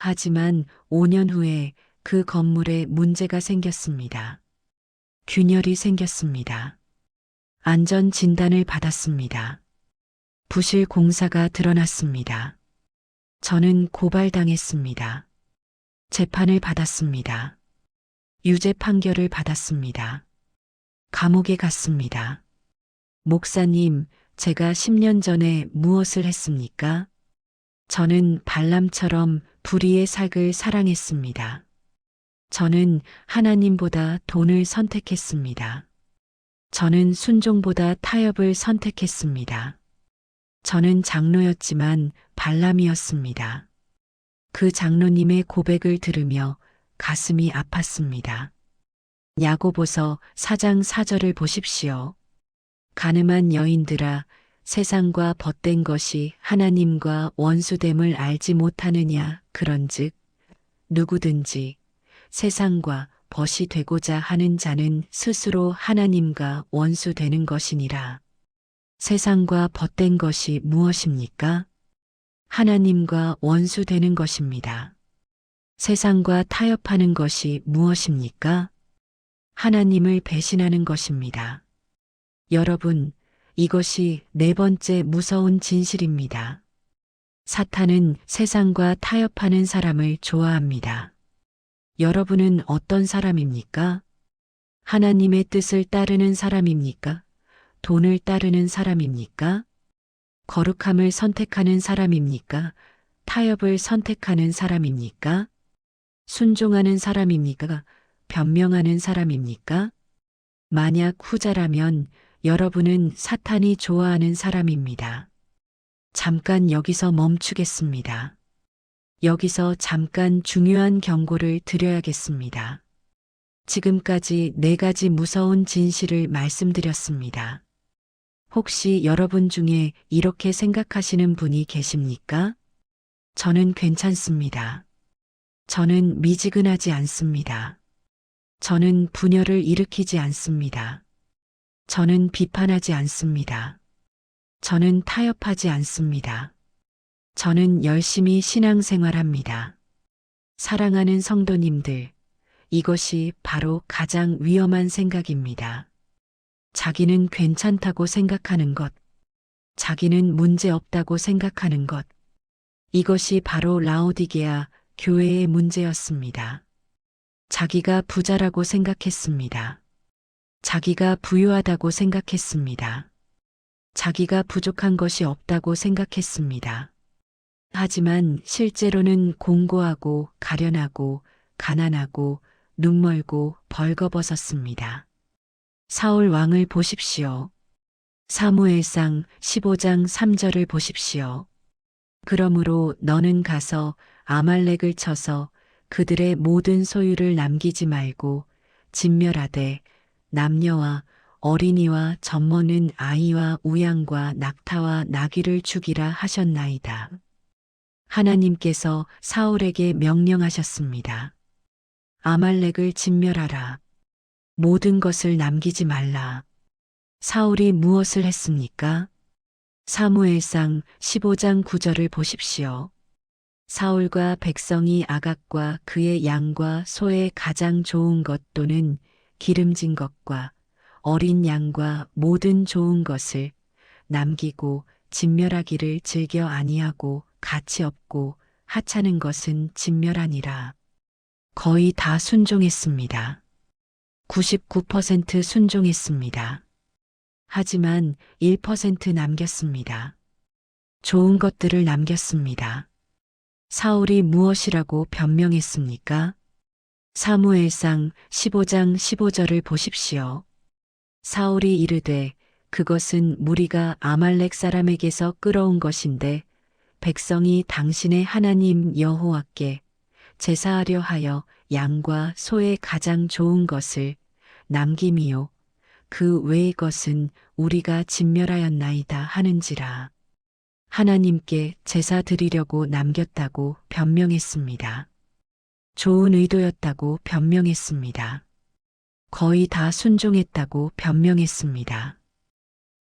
하지만 5년 후에 그 건물에 문제가 생겼습니다. 균열이 생겼습니다. 안전 진단을 받았습니다. 부실 공사가 드러났습니다. 저는 고발당했습니다. 재판을 받았습니다. 유죄 판결을 받았습니다. 감옥에 갔습니다. 목사님, 제가 10년 전에 무엇을 했습니까? 저는 발람처럼 불의의 삭을 사랑했습니다. 저는 하나님보다 돈을 선택했습니다. 저는 순종보다 타협을 선택했습니다. 저는 장로였지만 발람이었습니다. 그 장로님의 고백을 들으며 가슴이 아팠습니다. 야고보서 4장 4절을 보십시오. 가늠한 여인들아, 세상과 벗된 것이 하나님과 원수됨을 알지 못하느냐. 그런즉 누구든지 세상과 벗이 되고자 하는 자는 스스로 하나님과 원수되는 것이니라. 세상과 벗된 것이 무엇입니까? 하나님과 원수되는 것입니다. 세상과 타협하는 것이 무엇입니까? 하나님을 배신하는 것입니다. 여러분, 이것이 네 번째 무서운 진실입니다. 사탄은 세상과 타협하는 사람을 좋아합니다. 여러분은 어떤 사람입니까? 하나님의 뜻을 따르는 사람입니까? 돈을 따르는 사람입니까? 거룩함을 선택하는 사람입니까? 타협을 선택하는 사람입니까? 순종하는 사람입니까? 변명하는 사람입니까? 만약 후자라면 여러분은 사탄이 좋아하는 사람입니다. 잠깐 여기서 멈추겠습니다. 여기서 잠깐 중요한 경고를 드려야겠습니다. 지금까지 4가지 무서운 진실을 말씀드렸습니다. 혹시 여러분 중에 이렇게 생각하시는 분이 계십니까? 저는 괜찮습니다. 저는 미지근하지 않습니다. 저는 분열을 일으키지 않습니다. 저는 비판하지 않습니다. 저는 타협하지 않습니다. 저는 열심히 신앙생활합니다. 사랑하는 성도님들, 이것이 바로 가장 위험한 생각입니다. 자기는 괜찮다고 생각하는 것, 자기는 문제 없다고 생각하는 것, 이것이 바로 라오디게아 교회의 문제였습니다. 자기가 부자라고 생각했습니다. 자기가 부유하다고 생각했습니다. 자기가 부족한 것이 없다고 생각했습니다. 하지만 실제로는 공고하고 가련하고 가난하고 눈멀고 벌거벗었습니다. 사울 왕을 보십시오. 사무엘상 15장 3절을 보십시오. 그러므로 너는 가서 아말렉을 쳐서 그들의 모든 소유를 남기지 말고 진멸하되 남녀와 어린이와 젖먹는 아이와 우양과 낙타와 나귀를 죽이라 하셨나이다. 하나님께서 사울에게 명령하셨습니다. 아말렉을 진멸하라. 모든 것을 남기지 말라. 사울이 무엇을 했습니까? 사무엘상 15장 9절을 보십시오. 사울과 백성이 아각과 그의 양과 소의 가장 좋은 것 또는 기름진 것과 어린 양과 모든 좋은 것을 남기고 진멸하기를 즐겨 아니하고 가치 없고 하찮은 것은 진멸하니라. 거의 다 순종했습니다. 99% 순종했습니다. 하지만 1% 남겼습니다. 좋은 것들을 남겼습니다. 사울이 무엇이라고 변명했습니까? 사무엘상 15장 15절을 보십시오. 사울이 이르되 그것은 무리가 아말렉 사람에게서 끌어온 것인데 백성이 당신의 하나님 여호와께 제사하려 하여 양과 소의 가장 좋은 것을 남김이요 그 외의 것은 우리가 진멸하였나이다 하는지라. 하나님께 제사 드리려고 남겼다고 변명했습니다. 좋은 의도였다고 변명했습니다. 거의 다 순종했다고 변명했습니다.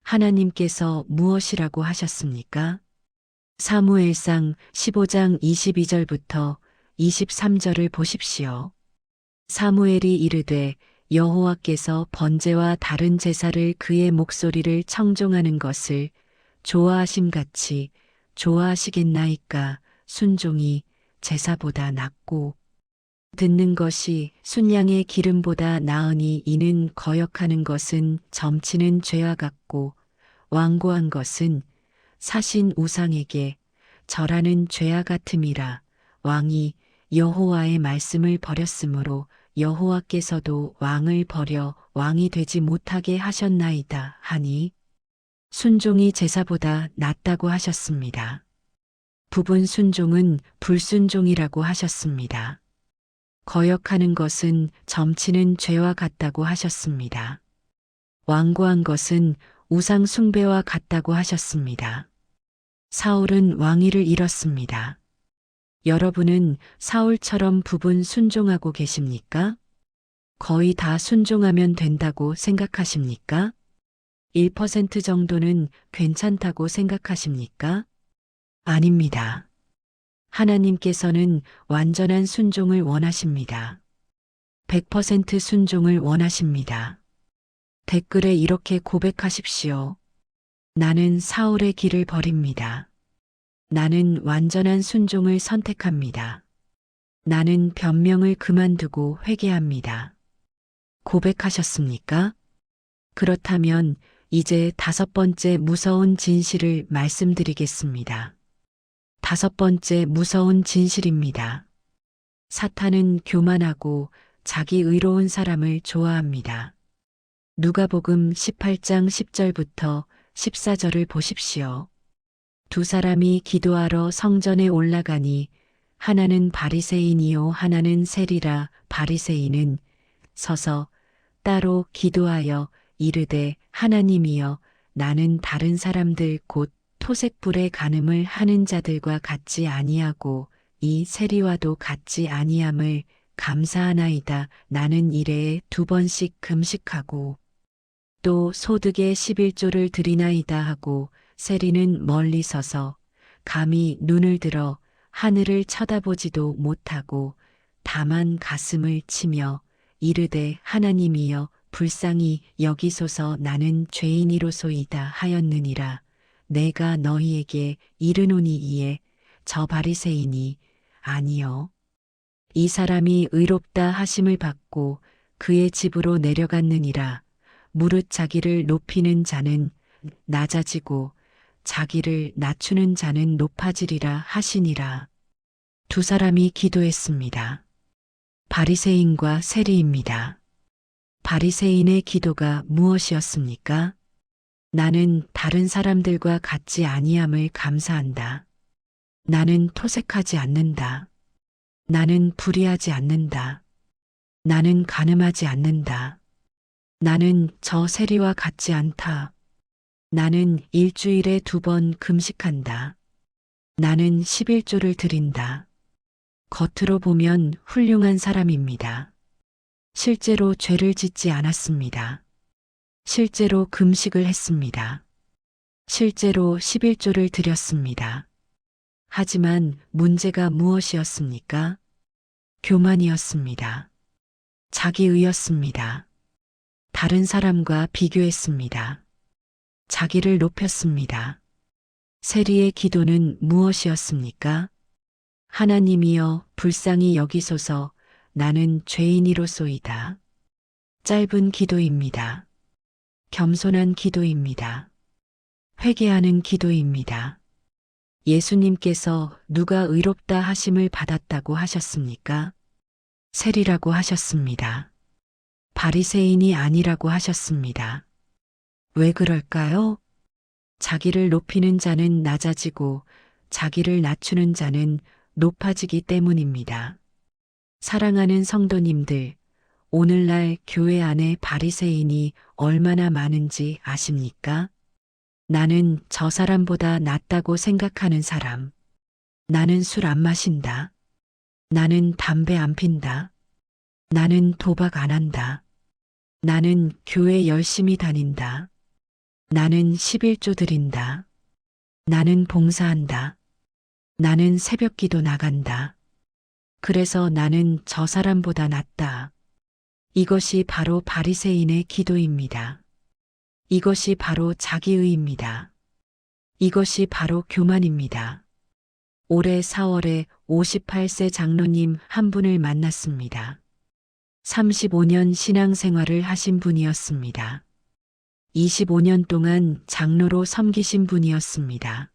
하나님께서 무엇이라고 하셨습니까? 사무엘상 15장 22절부터 23절을 보십시오. 사무엘이 이르되 여호와께서 번제와 다른 제사를 그의 목소리를 청종하는 것을 좋아하심같이 좋아하시겠나이까. 순종이 제사보다 낫고 듣는 것이 순양의 기름보다 나으니 이는 거역하는 것은 점치는 죄와 같고 완고한 것은 사신 우상에게 절하는 죄와 같음이라. 왕이 여호와의 말씀을 버렸으므로 여호와께서도 왕을 버려 왕이 되지 못하게 하셨나이다 하니 순종이 제사보다 낫다고 하셨습니다. 부분 순종은 불순종이라고 하셨습니다. 거역하는 것은 점치는 죄와 같다고 하셨습니다. 완고한 것은 우상 숭배와 같다고 하셨습니다. 사울은 왕위를 잃었습니다. 여러분은 사울처럼 부분 순종하고 계십니까? 거의 다 순종하면 된다고 생각하십니까? 1% 정도는 괜찮다고 생각하십니까? 아닙니다. 하나님께서는 완전한 순종을 원하십니다. 100% 순종을 원하십니다. 댓글에 이렇게 고백하십시오. 나는 사울의 길을 버립니다. 나는 완전한 순종을 선택합니다. 나는 변명을 그만두고 회개합니다. 고백하셨습니까? 그렇다면 이제 5번째 무서운 진실을 말씀드리겠습니다. 5번째 무서운 진실입니다. 사탄은 교만하고 자기 의로운 사람을 좋아합니다. 누가복음 18장 10절부터 14절을 보십시오. 두 사람이 기도하러 성전에 올라가니 하나는 바리새인이요 하나는 세리라. 바리새인은 서서 따로 기도하여 이르되 하나님이여 나는 다른 사람들 곧 토색불에 간음을 하는 자들과 같지 아니하고 이 세리와도 같지 아니함을 감사하나이다. 나는 일해에 2번씩 금식하고 또 소득의 11조를 드리나이다 하고 세리는 멀리 서서 감히 눈을 들어 하늘을 쳐다보지도 못하고 다만 가슴을 치며 이르되 하나님이여 불쌍히 여기소서 나는 죄인이로소이다 하였느니라. 내가 너희에게 이르노니 이에 저 바리새인이 아니요. 이 사람이 의롭다 하심을 받고 그의 집으로 내려갔느니라. 무릇 자기를 높이는 자는 낮아지고 자기를 낮추는 자는 높아지리라 하시니라. 두 사람이 기도했습니다. 바리새인과 세리입니다. 바리새인의 기도가 무엇이었습니까? 나는 다른 사람들과 같지 아니함을 감사한다. 나는 토색하지 않는다. 나는 불의하지 않는다. 나는 간음하지 않는다. 나는 저 세리와 같지 않다. 나는 일주일에 2번 금식한다. 나는 11조를 드린다. 겉으로 보면 훌륭한 사람입니다. 실제로 죄를 짓지 않았습니다. 실제로 금식을 했습니다. 실제로 11조를 드렸습니다. 하지만 문제가 무엇이었습니까? 교만이었습니다. 자기의였습니다. 다른 사람과 비교했습니다. 자기를 높였습니다. 세리의 기도는 무엇이었습니까? 하나님이여 불쌍히 여기소서 나는 죄인이로소이다. 짧은 기도입니다. 겸손한 기도입니다. 회개하는 기도입니다. 예수님께서 누가 의롭다 하심을 받았다고 하셨습니까? 세리라고 하셨습니다. 바리새인이 아니라고 하셨습니다. 왜 그럴까요? 자기를 높이는 자는 낮아지고 자기를 낮추는 자는 높아지기 때문입니다. 사랑하는 성도님들, 오늘날 교회 안에 바리새인이 얼마나 많은지 아십니까? 나는 저 사람보다 낫다고 생각하는 사람. 나는 술 안 마신다. 나는 담배 안 핀다. 나는 도박 안 한다. 나는 교회 열심히 다닌다. 나는 11조 드린다. 나는 봉사한다. 나는 새벽기도 나간다. 그래서 나는 저 사람보다 낫다. 이것이 바로 바리새인의 기도입니다. 이것이 바로 자기의입니다. 이것이 바로 교만입니다. 올해 4월에 58세 장로님 한 분을 만났습니다. 35년 신앙생활을 하신 분이었습니다. 25년 동안 장로로 섬기신 분이었습니다.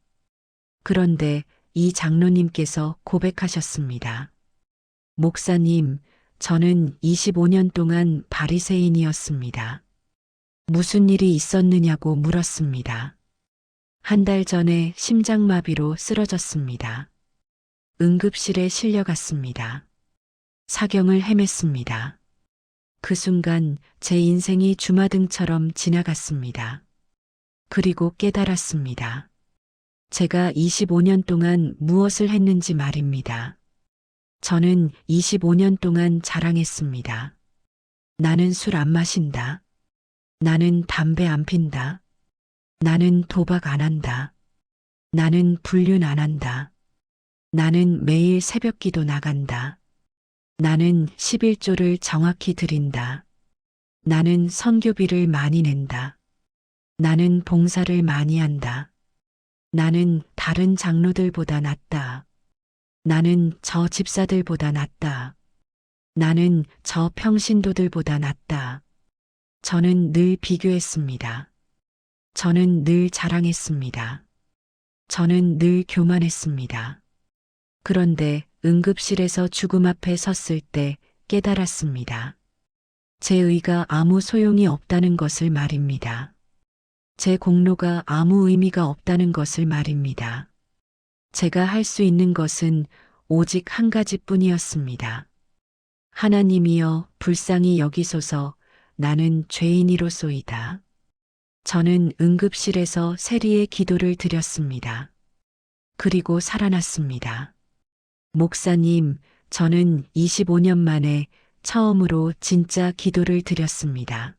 그런데 이 장로님께서 고백하셨습니다. 목사님, 저는 25년 동안 바리새인이었습니다. 무슨 일이 있었느냐고 물었습니다. 한 달 전에 심장마비로 쓰러졌습니다. 응급실에 실려갔습니다. 사경을 헤맸습니다. 그 순간 제 인생이 주마등처럼 지나갔습니다. 그리고 깨달았습니다. 제가 25년 동안 무엇을 했는지 말입니다. 저는 25년 동안 자랑했습니다. 나는 술 안 마신다. 나는 담배 안 핀다. 나는 도박 안 한다. 나는 불륜 안 한다. 나는 매일 새벽기도 나간다. 나는 11조를 정확히 드린다. 나는 선교비를 많이 낸다. 나는 봉사를 많이 한다. 나는 다른 장로들보다 낫다. 나는 저 집사들보다 낫다. 나는 저 평신도들보다 낫다. 저는 늘 비교했습니다. 저는 늘 자랑했습니다. 저는 늘 교만했습니다. 그런데 응급실에서 죽음 앞에 섰을 때 깨달았습니다. 제 의가 아무 소용이 없다는 것을 말입니다. 제 공로가 아무 의미가 없다는 것을 말입니다. 제가 할 수 있는 것은 오직 한 가지뿐이었습니다. 하나님이여 불쌍히 여기소서 나는 죄인이로소이다. 저는 응급실에서 세리의 기도를 드렸습니다. 그리고 살아났습니다. 목사님, 저는 25년 만에 처음으로 진짜 기도를 드렸습니다.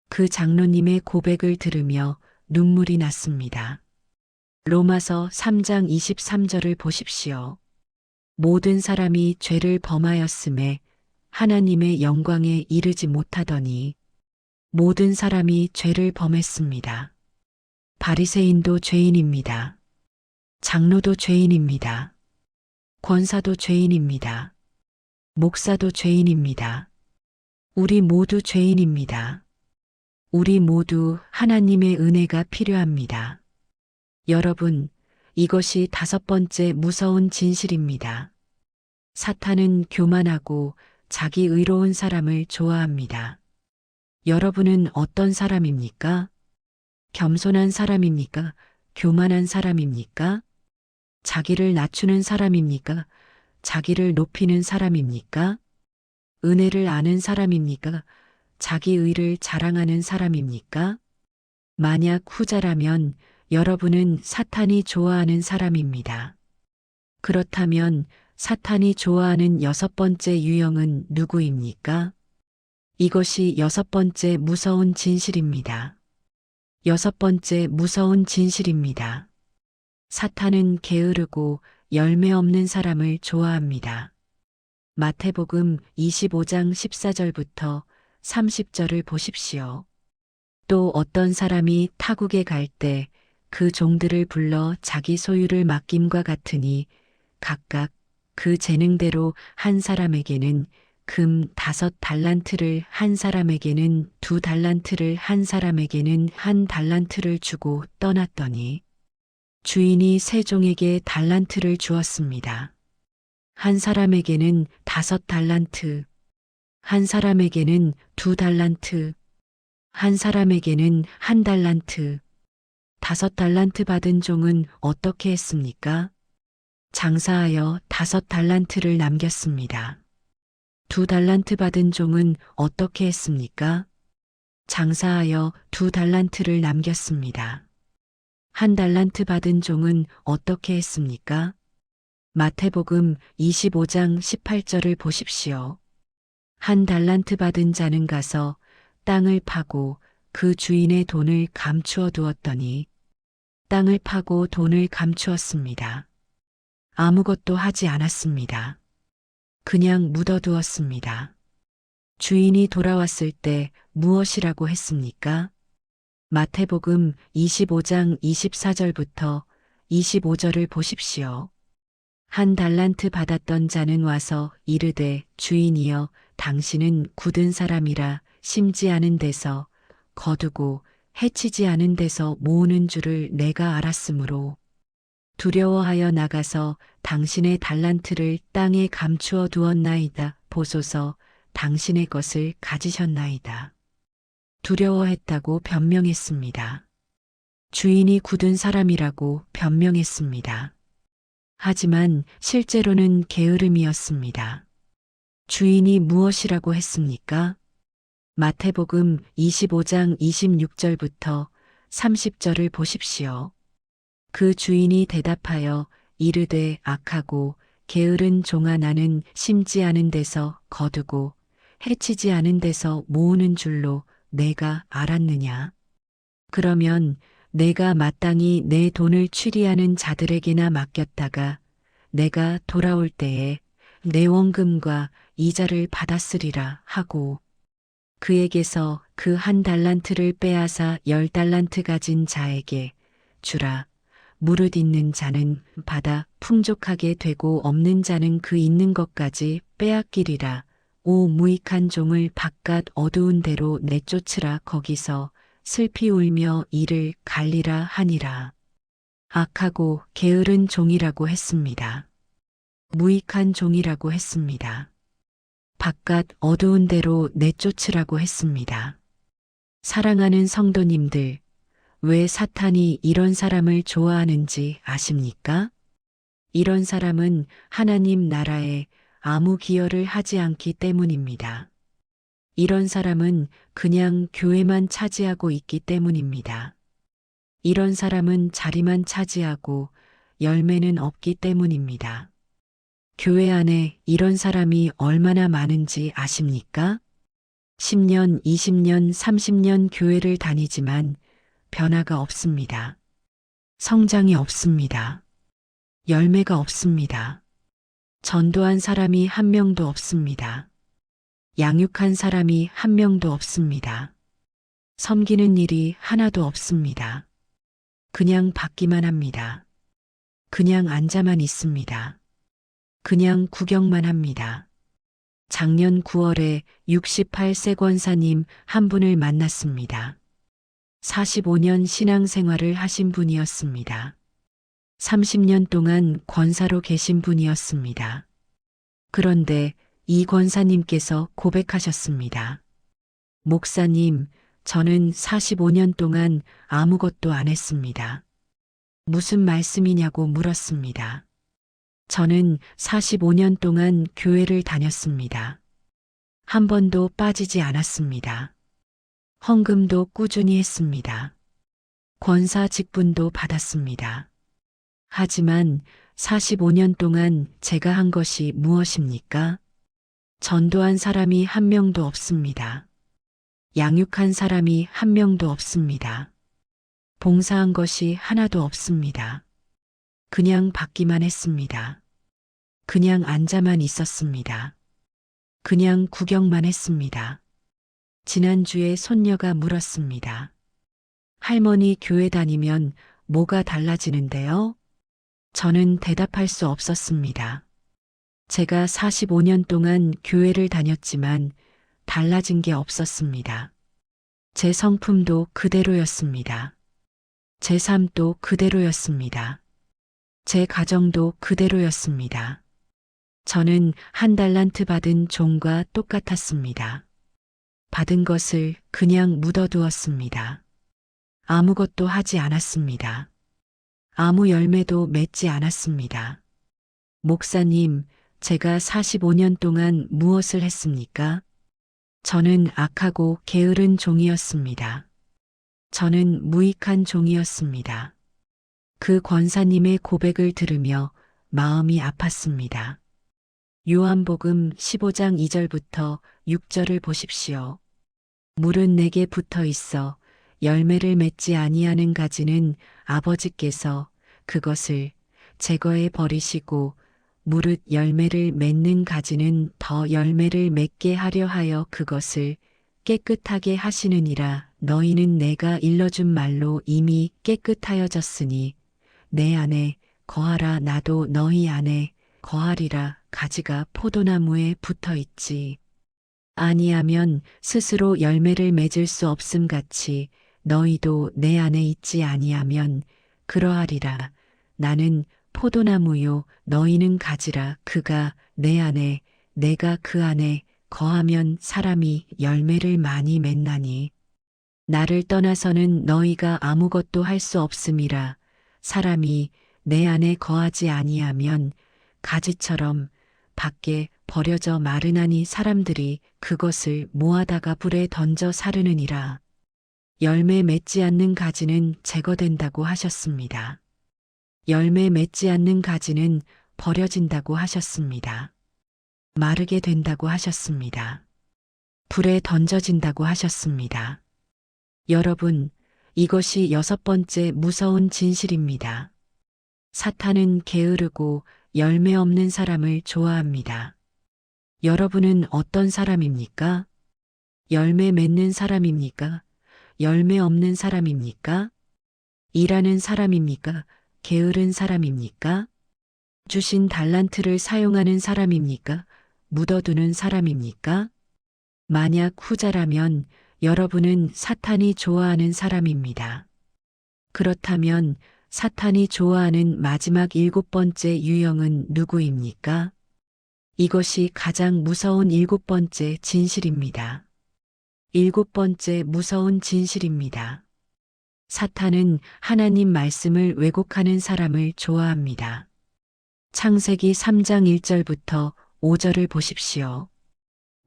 그 장로님의 고백을 들으며 눈물이 났습니다. 로마서 3장 23절을 보십시오. 모든 사람이 죄를 범하였음에 하나님의 영광에 이르지 못하더니 모든 사람이 죄를 범했습니다. 바리새인도 죄인입니다. 장로도 죄인입니다. 권사도 죄인입니다. 목사도 죄인입니다. 우리 모두 죄인입니다. 우리 모두 하나님의 은혜가 필요합니다. 여러분, 이것이 다섯 번째 무서운 진실입니다. 사탄은 교만하고 자기 의로운 사람을 좋아합니다. 여러분은 어떤 사람입니까? 겸손한 사람입니까? 교만한 사람입니까? 자기를 낮추는 사람입니까? 자기를 높이는 사람입니까? 은혜를 아는 사람입니까? 자기 의를 자랑하는 사람입니까? 만약 후자라면 여러분은 사탄이 좋아하는 사람입니다. 그렇다면 사탄이 좋아하는 여섯 번째 유형은 누구입니까? 이것이 여섯 번째 무서운 진실입니다. 여섯 번째 무서운 진실입니다. 사탄은 게으르고 열매 없는 사람을 좋아합니다. 마태복음 25장 14절부터 30절을 보십시오. 또 어떤 사람이 타국에 갈 때 그 종들을 불러 자기 소유를 맡김과 같으니 각각 그 재능대로 한 사람에게는 금 5달란트를 한 사람에게는 2달란트를 한 사람에게는 1달란트를 주고 떠났더니 주인이 세 종에게 달란트를 주었습니다. 한 사람에게는 5달란트, 한 사람에게는 2달란트, 한 사람에게는 1달란트, 5달란트 받은 종은 어떻게 했습니까? 장사하여 5달란트를 남겼습니다. 2달란트 받은 종은 어떻게 했습니까? 장사하여 2달란트를 남겼습니다. 1달란트 받은 종은 어떻게 했습니까? 마태복음 25장 18절을 보십시오. 1달란트 받은 자는 가서 땅을 파고 그 주인의 돈을 감추어 두었더니 땅을 파고 돈을 감추었습니다. 아무것도 하지 않았습니다. 그냥 묻어두었습니다. 주인이 돌아왔을 때 무엇이라고 했습니까? 마태복음 25장 24절부터 25절을 보십시오. 1달란트 받았던 자는 와서 이르되 주인이여 당신은 굳은 사람이라 심지 않은 데서 거두고 해치지 않은 데서 모으는 줄을 내가 알았으므로 두려워하여 나가서 당신의 달란트를 땅에 감추어 두었나이다. 보소서 당신의 것을 가지셨나이다. 두려워했다고 변명했습니다. 주인이 굳은 사람이라고 변명했습니다. 하지만 실제로는 게으름이었습니다. 주인이 무엇이라고 했습니까? 마태복음 25장 26절부터 30절을 보십시오. 그 주인이 대답하여 이르되 악하고 게으른 종아 나는 심지 않은 데서 거두고 해치지 않은 데서 모으는 줄로 내가 알았느냐? 그러면 내가 마땅히 내 돈을 취리하는 자들에게나 맡겼다가 내가 돌아올 때에 내 원금과 이자를 받았으리라 하고 그에게서 그 1달란트를 빼앗아 10달란트 가진 자에게 주라. 무릇 있는 자는 받아 풍족하게 되고 없는 자는 그 있는 것까지 빼앗기리라. 오 무익한 종을 바깥 어두운 데로 내쫓으라. 거기서 슬피 울며 이를 갈리라 하니라. 악하고 게으른 종이라고 했습니다. 무익한 종이라고 했습니다. 바깥 어두운 데로 내쫓으라고 했습니다. 사랑하는 성도님들, 왜 사탄이 이런 사람을 좋아하는지 아십니까? 이런 사람은 하나님 나라에 아무 기여를 하지 않기 때문입니다. 이런 사람은 그냥 교회만 차지하고 있기 때문입니다. 이런 사람은 자리만 차지하고 열매는 없기 때문입니다. 교회 안에 이런 사람이 얼마나 많은지 아십니까? 10년, 20년, 30년 교회를 다니지만 변화가 없습니다. 성장이 없습니다. 열매가 없습니다. 전도한 사람이 한 명도 없습니다. 양육한 사람이 한 명도 없습니다. 섬기는 일이 하나도 없습니다. 그냥 받기만 합니다. 그냥 앉아만 있습니다. 그냥 구경만 합니다. 작년 9월에 68세 권사님 한 분을 만났습니다. 45년 신앙생활을 하신 분이었습니다. 30년 동안 권사로 계신 분이었습니다. 그런데 이 권사님께서 고백하셨습니다. 목사님, 저는 45년 동안 아무것도 안 했습니다. 무슨 말씀이냐고 물었습니다. 저는 45년 동안 교회를 다녔습니다. 한 번도 빠지지 않았습니다. 헌금도 꾸준히 했습니다. 권사 직분도 받았습니다. 하지만 45년 동안 제가 한 것이 무엇입니까? 전도한 사람이 한 명도 없습니다. 양육한 사람이 한 명도 없습니다. 봉사한 것이 하나도 없습니다. 그냥 받기만 했습니다. 그냥 앉아만 있었습니다. 그냥 구경만 했습니다. 지난주에 손녀가 물었습니다. 할머니 교회 다니면 뭐가 달라지는데요? 저는 대답할 수 없었습니다. 제가 45년 동안 교회를 다녔지만 달라진 게 없었습니다. 제 성품도 그대로였습니다. 제 삶도 그대로였습니다. 제 가정도 그대로였습니다. 저는 한 달란트 받은 종과 똑같았습니다. 받은 것을 그냥 묻어두었습니다. 아무것도 하지 않았습니다. 아무 열매도 맺지 않았습니다. 목사님, 제가 45년 동안 무엇을 했습니까? 저는 악하고 게으른 종이었습니다. 저는 무익한 종이었습니다. 그 권사님의 고백을 들으며 마음이 아팠습니다. 요한복음 15장 2절부터 6절을 보십시오. 물은 내게 붙어 있어 열매를 맺지 아니하는 가지는 아버지께서 그것을 제거해 버리시고 무릇 열매를 맺는 가지는 더 열매를 맺게 하려 하여 그것을 깨끗하게 하시느니라. 너희는 내가 일러준 말로 이미 깨끗하여졌으니 내 안에 거하라. 나도 너희 안에 거하리라. 가지가 포도나무에 붙어 있지 아니하면 스스로 열매를 맺을 수 없음 같이 너희도 내 안에 있지 아니하면 그러하리라. 나는 포도나무요 너희는 가지라. 그가 내 안에 내가 그 안에 거하면 사람이 열매를 많이 맺나니 나를 떠나서는 너희가 아무것도 할 수 없음이라. 사람이 내 안에 거하지 아니하면 가지처럼 밖에 버려져 마르나니 사람들이 그것을 모아다가 불에 던져 사르느니라. 열매 맺지 않는 가지는 제거된다고 하셨습니다. 열매 맺지 않는 가지는 버려진다고 하셨습니다. 마르게 된다고 하셨습니다. 불에 던져진다고 하셨습니다. 여러분, 이것이 6번째 무서운 진실입니다. 사탄은 게으르고 열매 없는 사람을 좋아합니다. 여러분은 어떤 사람입니까? 열매 맺는 사람입니까? 열매 없는 사람입니까? 일하는 사람입니까? 게으른 사람입니까? 주신 달란트를 사용하는 사람입니까? 묻어두는 사람입니까? 만약 후자라면 여러분은 사탄이 좋아하는 사람입니다. 그렇다면 사탄이 좋아하는 마지막 7번째 유형은 누구입니까? 이것이 가장 무서운 7번째 진실입니다. 7번째 무서운 진실입니다. 사탄은 하나님 말씀을 왜곡하는 사람을 좋아합니다. 창세기 3장 1절부터 5절을 보십시오.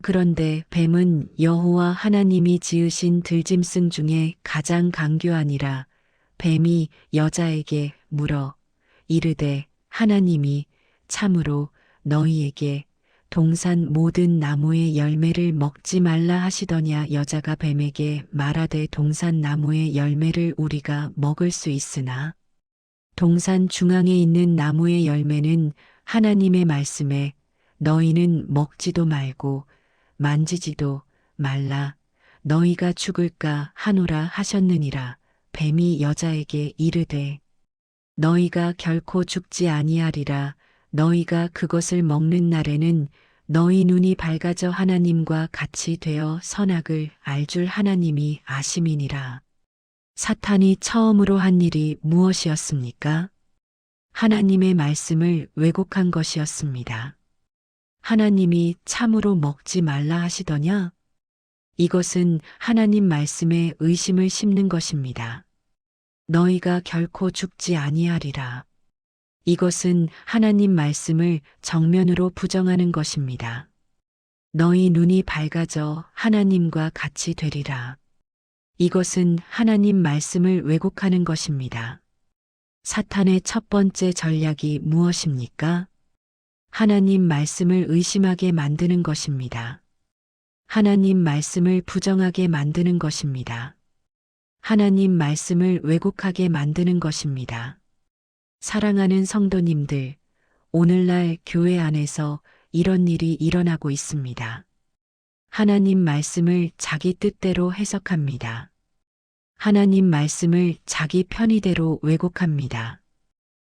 그런데 뱀은 여호와 하나님이 지으신 들짐승 중에 가장 강교하니라. 뱀이 여자에게 물어 이르되 하나님이 참으로 너희에게 동산 모든 나무의 열매를 먹지 말라 하시더냐. 여자가 뱀에게 말하되 동산 나무의 열매를 우리가 먹을 수 있으나 동산 중앙에 있는 나무의 열매는 하나님의 말씀에 너희는 먹지도 말고 만지지도 말라. 너희가 죽을까 하노라 하셨느니라. 뱀이 여자에게 이르되 너희가 결코 죽지 아니하리라. 너희가 그것을 먹는 날에는 너희 눈이 밝아져 하나님과 같이 되어 선악을 알 줄 하나님이 아심이니라. 사탄이 처음으로 한 일이 무엇이었습니까? 하나님의 말씀을 왜곡한 것이었습니다. 하나님이 참으로 먹지 말라 하시더냐? 이것은 하나님 말씀에 의심을 심는 것입니다. 너희가 결코 죽지 아니하리라. 이것은 하나님 말씀을 정면으로 부정하는 것입니다. 너희 눈이 밝아져 하나님과 같이 되리라. 이것은 하나님 말씀을 왜곡하는 것입니다. 사탄의 첫 번째 전략이 무엇입니까? 하나님 말씀을 의심하게 만드는 것입니다. 하나님 말씀을 부정하게 만드는 것입니다. 하나님 말씀을 왜곡하게 만드는 것입니다. 사랑하는 성도님들, 오늘날 교회 안에서 이런 일이 일어나고 있습니다. 하나님 말씀을 자기 뜻대로 해석합니다. 하나님 말씀을 자기 편의대로 왜곡합니다.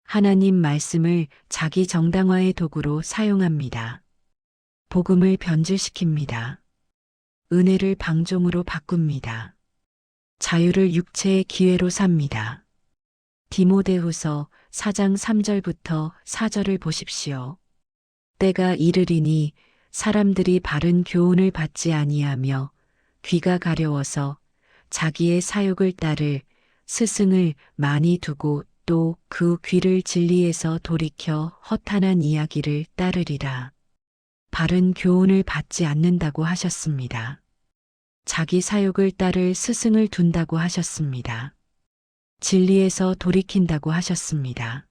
하나님 말씀을 자기 정당화의 도구로 사용합니다. 복음을 변질시킵니다. 은혜를 방종으로 바꿉니다. 자유를 육체의 기회로 삽니다. 디모데후서 4장 3절부터 4절을 보십시오. 때가 이르리니 사람들이 바른 교훈을 받지 아니하며 귀가 가려워서 자기의 사욕을 따를 스승을 많이 두고 또 그 귀를 진리에서 돌이켜 허탄한 이야기를 따르리라. 바른 교훈을 받지 않는다고 하셨습니다. 자기 사욕을 따를 스승을 둔다고 하셨습니다. 진리에서 돌이킨다고 하셨습니다.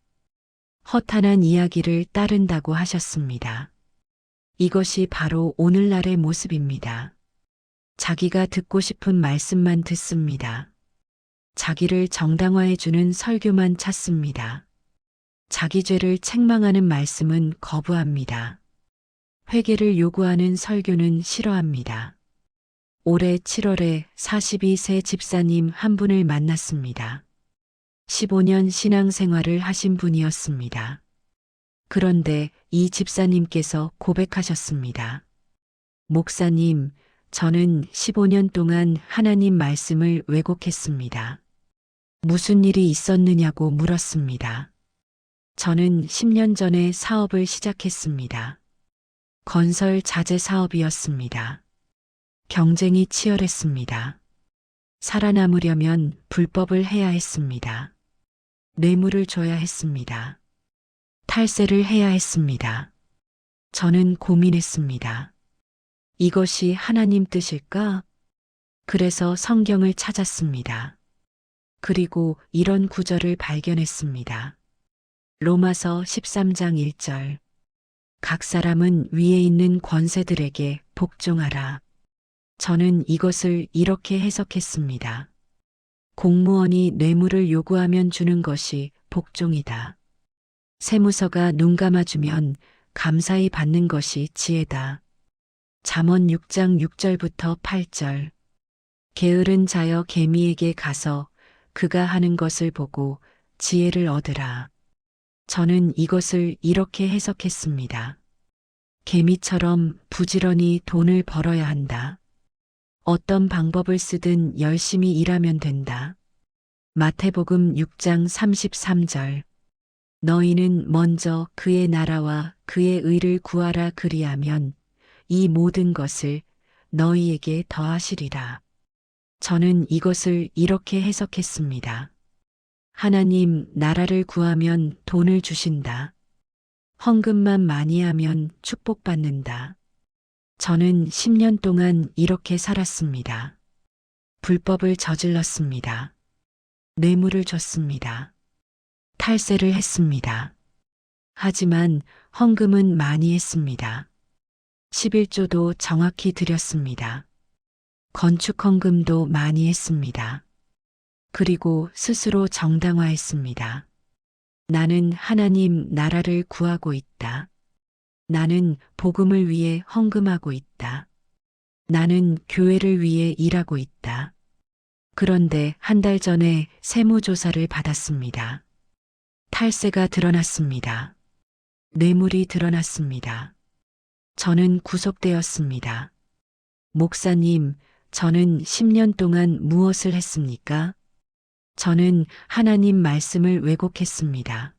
허탄한 이야기를 따른다고 하셨습니다. 이것이 바로 오늘날의 모습입니다. 자기가 듣고 싶은 말씀만 듣습니다. 자기를 정당화해주는 설교만 찾습니다. 자기 죄를 책망하는 말씀은 거부합니다. 회개를 요구하는 설교는 싫어합니다. 올해 7월에 42세 집사님 한 분을 만났습니다. 15년 신앙생활을 하신 분이었습니다. 그런데 이 집사님께서 고백하셨습니다. 목사님, 저는 15년 동안 하나님 말씀을 왜곡했습니다. 무슨 일이 있었느냐고 물었습니다. 저는 10년 전에 사업을 시작했습니다. 건설 자재 사업이었습니다. 경쟁이 치열했습니다. 살아남으려면 불법을 해야 했습니다. 뇌물을 줘야 했습니다. 탈세를 해야 했습니다. 저는 고민했습니다. 이것이 하나님 뜻일까? 그래서 성경을 찾았습니다. 그리고 이런 구절을 발견했습니다. 로마서 13장 1절. 각 사람은 위에 있는 권세들에게 복종하라. 저는 이것을 이렇게 해석했습니다. 공무원이 뇌물을 요구하면 주는 것이 복종이다. 세무서가 눈 감아주면 감사히 받는 것이 지혜다. 잠언 6장 6절부터 8절. 게으른 자여 개미에게 가서 그가 하는 것을 보고 지혜를 얻으라. 저는 이것을 이렇게 해석했습니다. 개미처럼 부지런히 돈을 벌어야 한다. 어떤 방법을 쓰든 열심히 일하면 된다. 마태복음 6장 33절. 너희는 먼저 그의 나라와 그의 의를 구하라 그리하면 이 모든 것을 너희에게 더하시리라. 저는 이것을 이렇게 해석했습니다. 하나님 나라를 구하면 돈을 주신다. 헌금만 많이 하면 축복받는다. 저는 10년 동안 이렇게 살았습니다. 불법을 저질렀습니다. 뇌물을 줬습니다. 탈세를 했습니다. 하지만 헌금은 많이 했습니다. 11조도 정확히 드렸습니다. 건축 헌금도 많이 했습니다. 그리고 스스로 정당화했습니다. 나는 하나님 나라를 구하고 있다. 나는 복음을 위해 헌금하고 있다. 나는 교회를 위해 일하고 있다. 그런데 한 달 전에 세무조사를 받았습니다. 탈세가 드러났습니다. 뇌물이 드러났습니다. 저는 구속되었습니다. 목사님, 저는 10년 동안 무엇을 했습니까? 저는 하나님 말씀을 왜곡했습니다.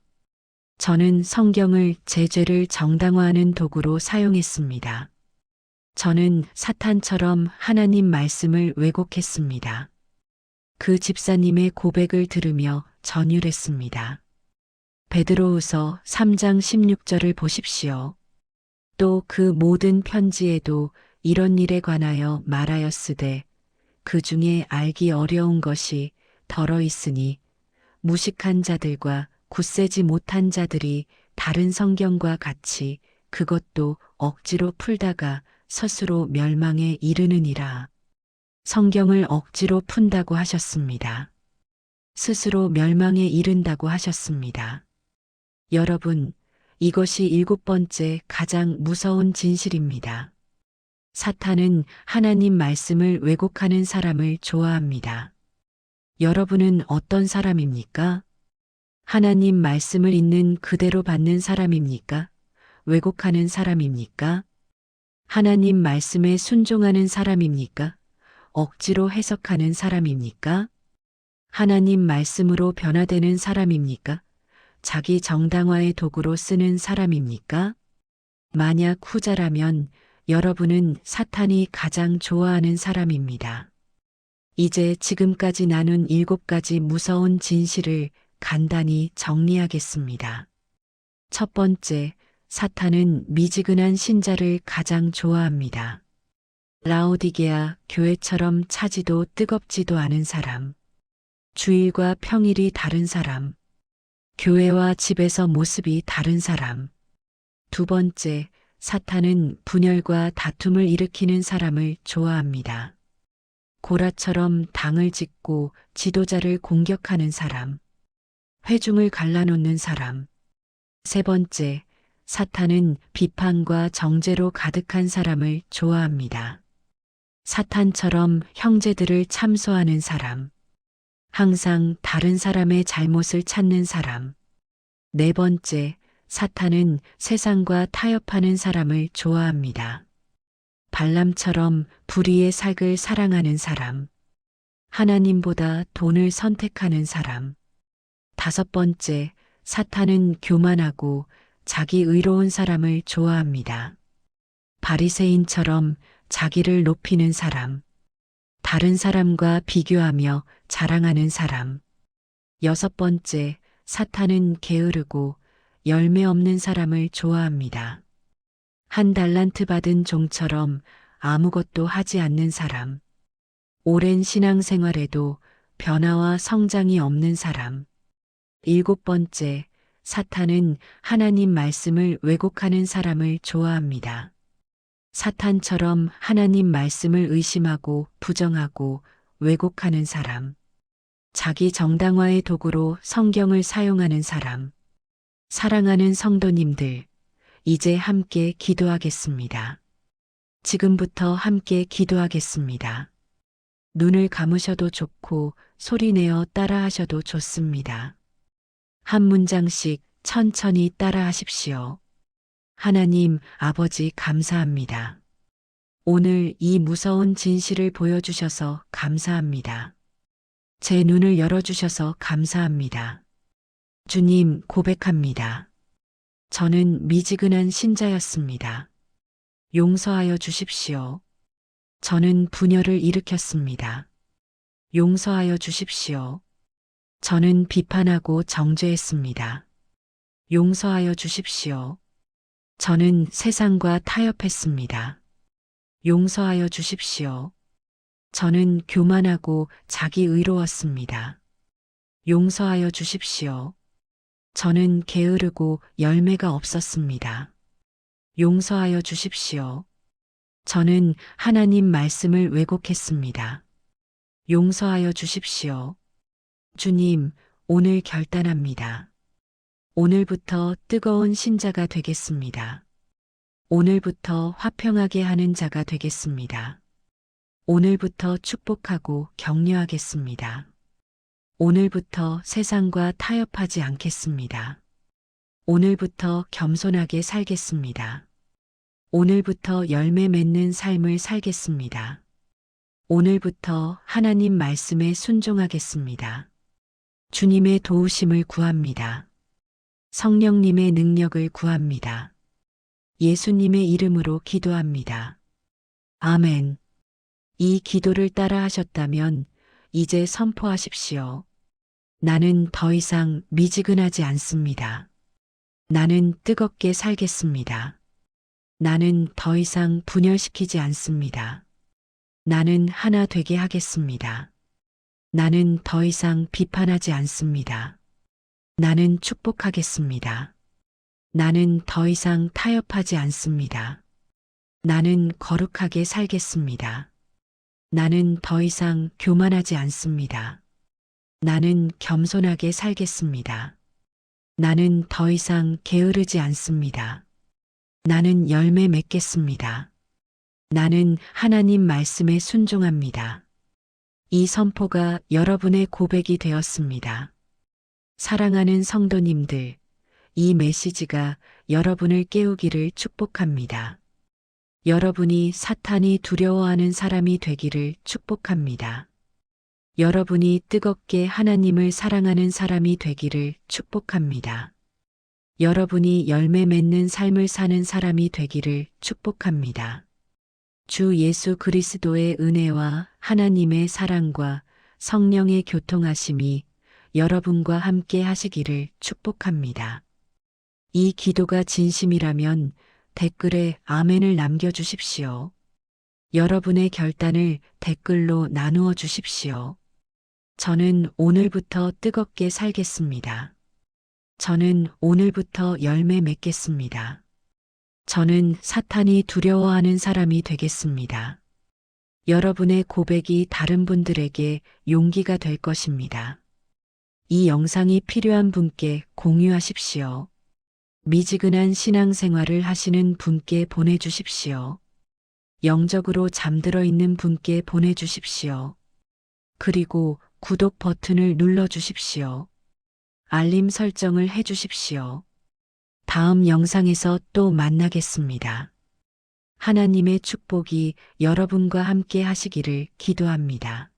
저는 성경을 제 죄를 정당화하는 도구로 사용했습니다. 저는 사탄처럼 하나님 말씀을 왜곡했습니다. 그 집사님의 고백을 들으며 전율했습니다. 베드로후서 3장 16절을 보십시오. 또 그 모든 편지에도 이런 일에 관하여 말하였으되 그 중에 알기 어려운 것이 덜어 있으니 무식한 자들과 굳세지 못한 자들이 다른 성경과 같이 그것도 억지로 풀다가 스스로 멸망에 이르느니라. 성경을 억지로 푼다고 하셨습니다. 스스로 멸망에 이른다고 하셨습니다. 여러분, 이것이 7번째 가장 무서운 진실입니다. 사탄은 하나님 말씀을 왜곡하는 사람을 좋아합니다. 여러분은 어떤 사람입니까? 하나님 말씀을 있는 그대로 받는 사람입니까? 왜곡하는 사람입니까? 하나님 말씀에 순종하는 사람입니까? 억지로 해석하는 사람입니까? 하나님 말씀으로 변화되는 사람입니까? 자기 정당화의 도구로 쓰는 사람입니까? 만약 후자라면 여러분은 사탄이 가장 좋아하는 사람입니다. 이제 지금까지 나눈 7가지 무서운 진실을 간단히 정리하겠습니다. 첫 번째, 사탄은 미지근한 신자를 가장 좋아합니다. 라오디게아 교회처럼 차지도 뜨겁지도 않은 사람, 주일과 평일이 다른 사람, 교회와 집에서 모습이 다른 사람. 두 번째, 사탄은 분열과 다툼을 일으키는 사람을 좋아합니다. 고라처럼 당을 짓고 지도자를 공격하는 사람, 회중을 갈라놓는 사람. 세 번째, 사탄은 비판과 정죄로 가득한 사람을 좋아합니다. 사탄처럼 형제들을 참소하는 사람, 항상 다른 사람의 잘못을 찾는 사람. 네 번째, 사탄은 세상과 타협하는 사람을 좋아합니다. 발람처럼 불의의 삭을 사랑하는 사람, 하나님보다 돈을 선택하는 사람. 다섯 번째, 사탄은 교만하고 자기 의로운 사람을 좋아합니다. 바리새인처럼 자기를 높이는 사람, 다른 사람과 비교하며 자랑하는 사람. 여섯 번째, 사탄은 게으르고 열매 없는 사람을 좋아합니다. 한 달란트 받은 종처럼 아무것도 하지 않는 사람. 오랜 신앙생활에도 변화와 성장이 없는 사람. 일곱 번째, 사탄은 하나님 말씀을 왜곡하는 사람을 좋아합니다. 사탄처럼 하나님 말씀을 의심하고 부정하고 왜곡하는 사람. 자기 정당화의 도구로 성경을 사용하는 사람. 사랑하는 성도님들, 이제 함께 기도하겠습니다. 지금부터 함께 기도하겠습니다. 눈을 감으셔도 좋고 소리내어 따라하셔도 좋습니다. 한 문장씩 천천히 따라하십시오. 하나님 아버지 감사합니다. 오늘 이 무서운 진실을 보여주셔서 감사합니다. 제 눈을 열어주셔서 감사합니다. 주님 고백합니다. 저는 미지근한 신자였습니다. 용서하여 주십시오. 저는 분열을 일으켰습니다. 용서하여 주십시오. 저는 비판하고 정죄했습니다. 용서하여 주십시오. 저는 세상과 타협했습니다. 용서하여 주십시오. 저는 교만하고 자기 의로웠습니다. 용서하여 주십시오. 저는 게으르고 열매가 없었습니다. 용서하여 주십시오. 저는 하나님 말씀을 왜곡했습니다. 용서하여 주십시오. 주님, 오늘 결단합니다. 오늘부터 뜨거운 신자가 되겠습니다. 오늘부터 화평하게 하는 자가 되겠습니다. 오늘부터 축복하고 격려하겠습니다. 오늘부터 세상과 타협하지 않겠습니다. 오늘부터 겸손하게 살겠습니다. 오늘부터 열매 맺는 삶을 살겠습니다. 오늘부터 하나님 말씀에 순종하겠습니다. 주님의 도우심을 구합니다. 성령님의 능력을 구합니다. 예수님의 이름으로 기도합니다. 아멘. 이 기도를 따라 하셨다면 이제 선포하십시오. 나는 더 이상 미지근하지 않습니다. 나는 뜨겁게 살겠습니다. 나는 더 이상 분열시키지 않습니다. 나는 하나 되게 하겠습니다. 나는 더 이상 비판하지 않습니다. 나는 축복하겠습니다. 나는 더 이상 타협하지 않습니다. 나는 거룩하게 살겠습니다. 나는 더 이상 교만하지 않습니다. 나는 겸손하게 살겠습니다. 나는 더 이상 게으르지 않습니다. 나는 열매 맺겠습니다. 나는 하나님 말씀에 순종합니다. 이 선포가 여러분의 고백이 되었습니다. 사랑하는 성도님들, 이 메시지가 여러분을 깨우기를 축복합니다. 여러분이 사탄이 두려워하는 사람이 되기를 축복합니다. 여러분이 뜨겁게 하나님을 사랑하는 사람이 되기를 축복합니다. 여러분이 열매 맺는 삶을 사는 사람이 되기를 축복합니다. 주 예수 그리스도의 은혜와 하나님의 사랑과 성령의 교통하심이 여러분과 함께 하시기를 축복합니다. 이 기도가 진심이라면 댓글에 아멘을 남겨주십시오. 여러분의 결단을 댓글로 나누어 주십시오. 저는 오늘부터 뜨겁게 살겠습니다. 저는 오늘부터 열매 맺겠습니다. 저는 사탄이 두려워하는 사람이 되겠습니다. 여러분의 고백이 다른 분들에게 용기가 될 것입니다. 이 영상이 필요한 분께 공유하십시오. 미지근한 신앙생활을 하시는 분께 보내주십시오. 영적으로 잠들어 있는 분께 보내주십시오. 그리고 구독 버튼을 눌러주십시오. 알림 설정을 해주십시오. 다음 영상에서 또 만나겠습니다. 하나님의 축복이 여러분과 함께 하시기를 기도합니다.